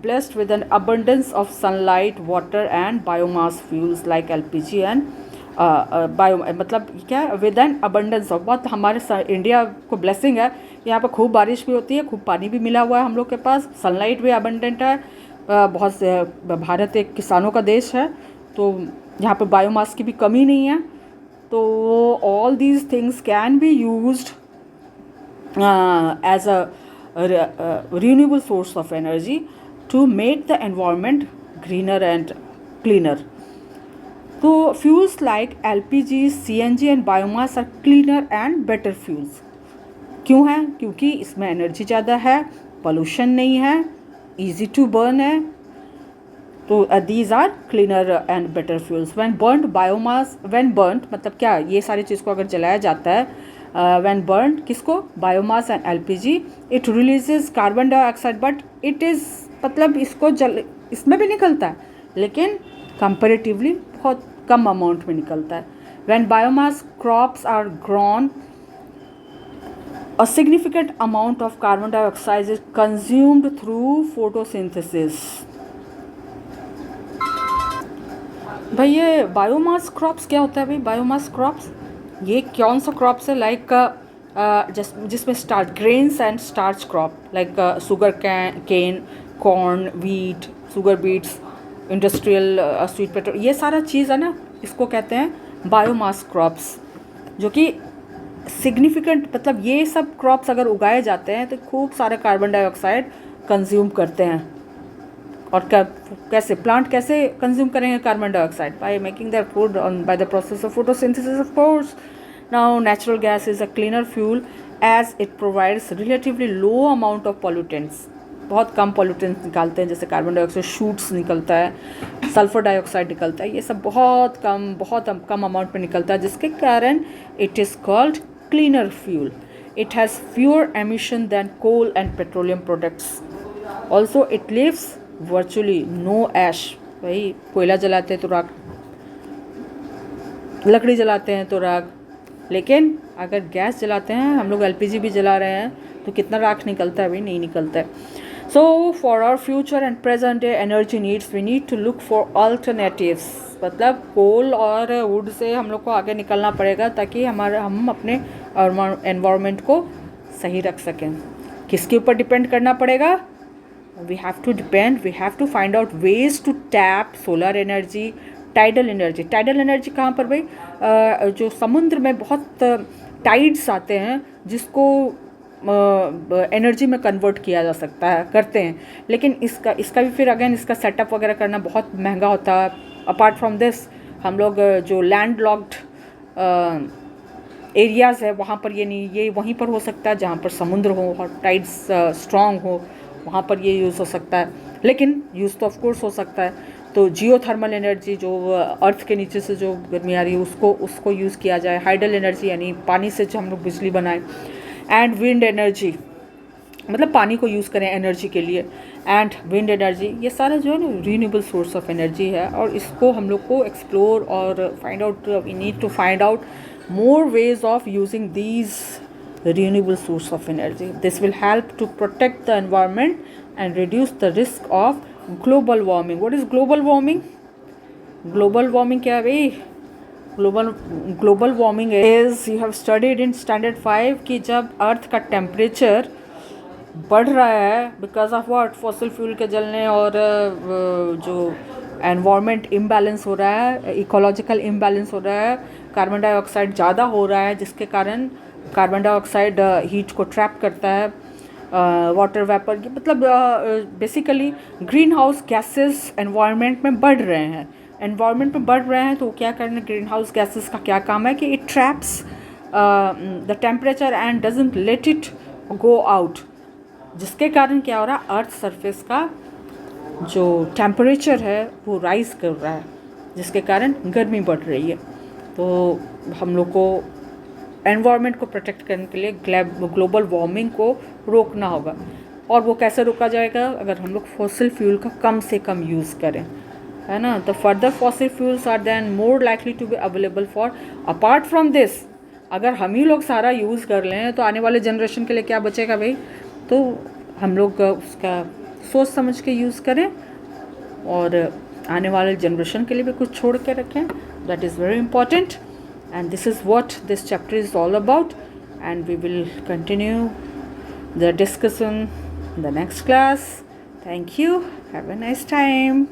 blessed with an abundance of sunlight, water and biomass fuels like LPG and bio मतलब क्या है, विद एन अबंडेंस ऑफ, बहुत हमारे इंडिया को ब्लेसिंग है। यहाँ पर खूब बारिश भी होती है, खूब पानी भी मिला हुआ है हम लोग के पास, सनलाइट भी अबंडेंट है। बहुत से भारत एक किसानों का देश है, तो यहाँ पर बायोमास की भी कमी नहीं है। तो all these things can be used as a renewable source of energy to make the environment greener and cleaner. So fuels like LPG, CNG and biomass are cleaner and better fuels. क्यों है? क्योंकि इसमें energy ज़्यादा है, pollution नहीं है, easy to burn है। तो these are cleaner and better fuels. When burnt biomass, when burnt मतलब क्या, ये सारी चीज़ को अगर जलाया जाता है, when burned किसको, biomass and LPG, it releases carbon dioxide, but it is मतलब इसको इसमें भी निकलता है, लेकिन कंपैरेटिवली बहुत कम अमाउंट में निकलता है। when biomass crops are grown, a significant amount of carbon dioxide is consumed through photosynthesis. भाई ये बायोमास क्रॉप्स क्या होता है? भाई बायोमास क्रॉप्स ये कौन सा क्रॉप्स है? लाइक जिसमें starch grains and starch crop, like sugar cane, corn, wheat, sugar beets, industrial sweet potato, ये सारा चीज़ है ना, इसको कहते हैं बायोमास क्रॉप्स, जो कि सिग्निफिकेंट मतलब ये सब क्रॉप्स अगर उगाए जाते हैं तो खूब सारे कार्बन डाइऑक्साइड कंज्यूम करते हैं। और कैसे प्लांट कैसे कंज्यूम करेंगे carbon dioxide? By making their food on by the process of photosynthesis of course. Now natural gas is a cleaner fuel as it provides relatively low amount of pollutants, बहुत कम pollutants निकालते हैं, जैसे carbon dioxide shoots निकलता है, sulphur dioxide निकलता है, ये सब बहुत कम अमाउंट में निकलता है, जिसके कारण it is called cleaner fuel. It has fewer emission than coal and petroleum products. Also it leaves virtually no ash. भाई कोयला जलाते हैं तो राख, लकड़ी जलाते हैं तो राख, लेकिन अगर गैस जलाते हैं, हम लोग LPG भी जला रहे हैं, तो कितना राख निकलता है? भाई नहीं निकलता है। So for our future and present day energy needs we need to look for alternatives. मतलब कोल और वुड से हम लोग को आगे निकलना पड़ेगा ताकि हम अपने एनवायरनमेंट को सही रख सकें। किसके ऊपर डिपेंड करना पड़ेगा? we have to find out ways to tap solar energy, tidal energy। tidal energy कहाँ पर भाई? जो समुद्र में बहुत टाइड्स आते हैं, जिसको एनर्जी में कन्वर्ट किया जा सकता है, करते हैं, लेकिन इसका भी फिर अगेन इसका सेटअप वगैरह करना बहुत महंगा होता है। अपार्ट फ्रॉम दिस हम लोग जो लैंड लॉक्ड एरियाज़ है वहाँ पर ये नहीं, ये वहीं पर हो सकता है जहाँ पर समुद्र हो और टाइड्स स्ट्रॉन्ग हो, वहाँ पर ये यूज़ हो सकता है, लेकिन यूज़ तो ऑफ कोर्स हो सकता है। तो जियोथर्मल एनर्जी, जो अर्थ के नीचे से जो गर्मी आ रही है उसको यूज़ किया जाए। हाइडल एनर्जी यानी पानी से जो हम लोग बिजली बनाएं, एंड विंड एनर्जी मतलब पानी को यूज़ करें एनर्जी के लिए, एंड विंड एनर्जी, ये सारा जो है ना रीन्यूएबल सोर्स ऑफ एनर्जी है, और इसको हम लोग को एक्सप्लोर और find out, we need to find out more ways of using these renewable source of energy. This will help to protect the environment and reduce the risk of global warming. What is global warming? Global warming क्या है भाई? Global warming is, you have studied in standard 5 कि जब अर्थ का temperature बढ़ रहा है because of what? Fossil fuel के जलने और जो एनवायरनमेंट इम्बैलेंस हो रहा है, इकोलॉजिकल इम्बैलेंस हो रहा है, कार्बन डाइऑक्साइड ज़्यादा हो रहा है जिसके कारण कार्बन डाइऑक्साइड हीट को ट्रैप करता है, वाटर वेपर की, मतलब basically green house gases environment में बढ़ रहे हैं, एनवायरनमेंट में बढ़ रहे हैं। तो क्या करना, ग्रीन हाउस गैसेस का क्या काम है कि it traps the temperature and doesn't let it go out, जिसके कारण क्या हो रहा है, अर्थ सरफेस का जो टेम्परेचर है वो राइज़ कर रहा है, जिसके कारण गर्मी बढ़ रही है। तो हम लोग को एनवायरनमेंट को प्रोटेक्ट करने के लिए ग्लोबल वार्मिंग को रोकना होगा। और वो कैसे रोका जाएगा, अगर हम लोग फॉसिल फ्यूल का कम से कम यूज़ करें, है ना। The further fossil fuels are then more likely to be available for, apart from this, अगर हम ही लोग सारा यूज़ कर लें तो आने वाले जनरेशन के लिए क्या बचेगा भाई। तो हम लोग उसका सोच समझ के यूज़ करें और आने वाले जनरेशन के लिए भी कुछ छोड़ के रखें, that is very important. And this is what this chapter is all about, and we will continue the discussion in the next class. Thank you. Have a nice time.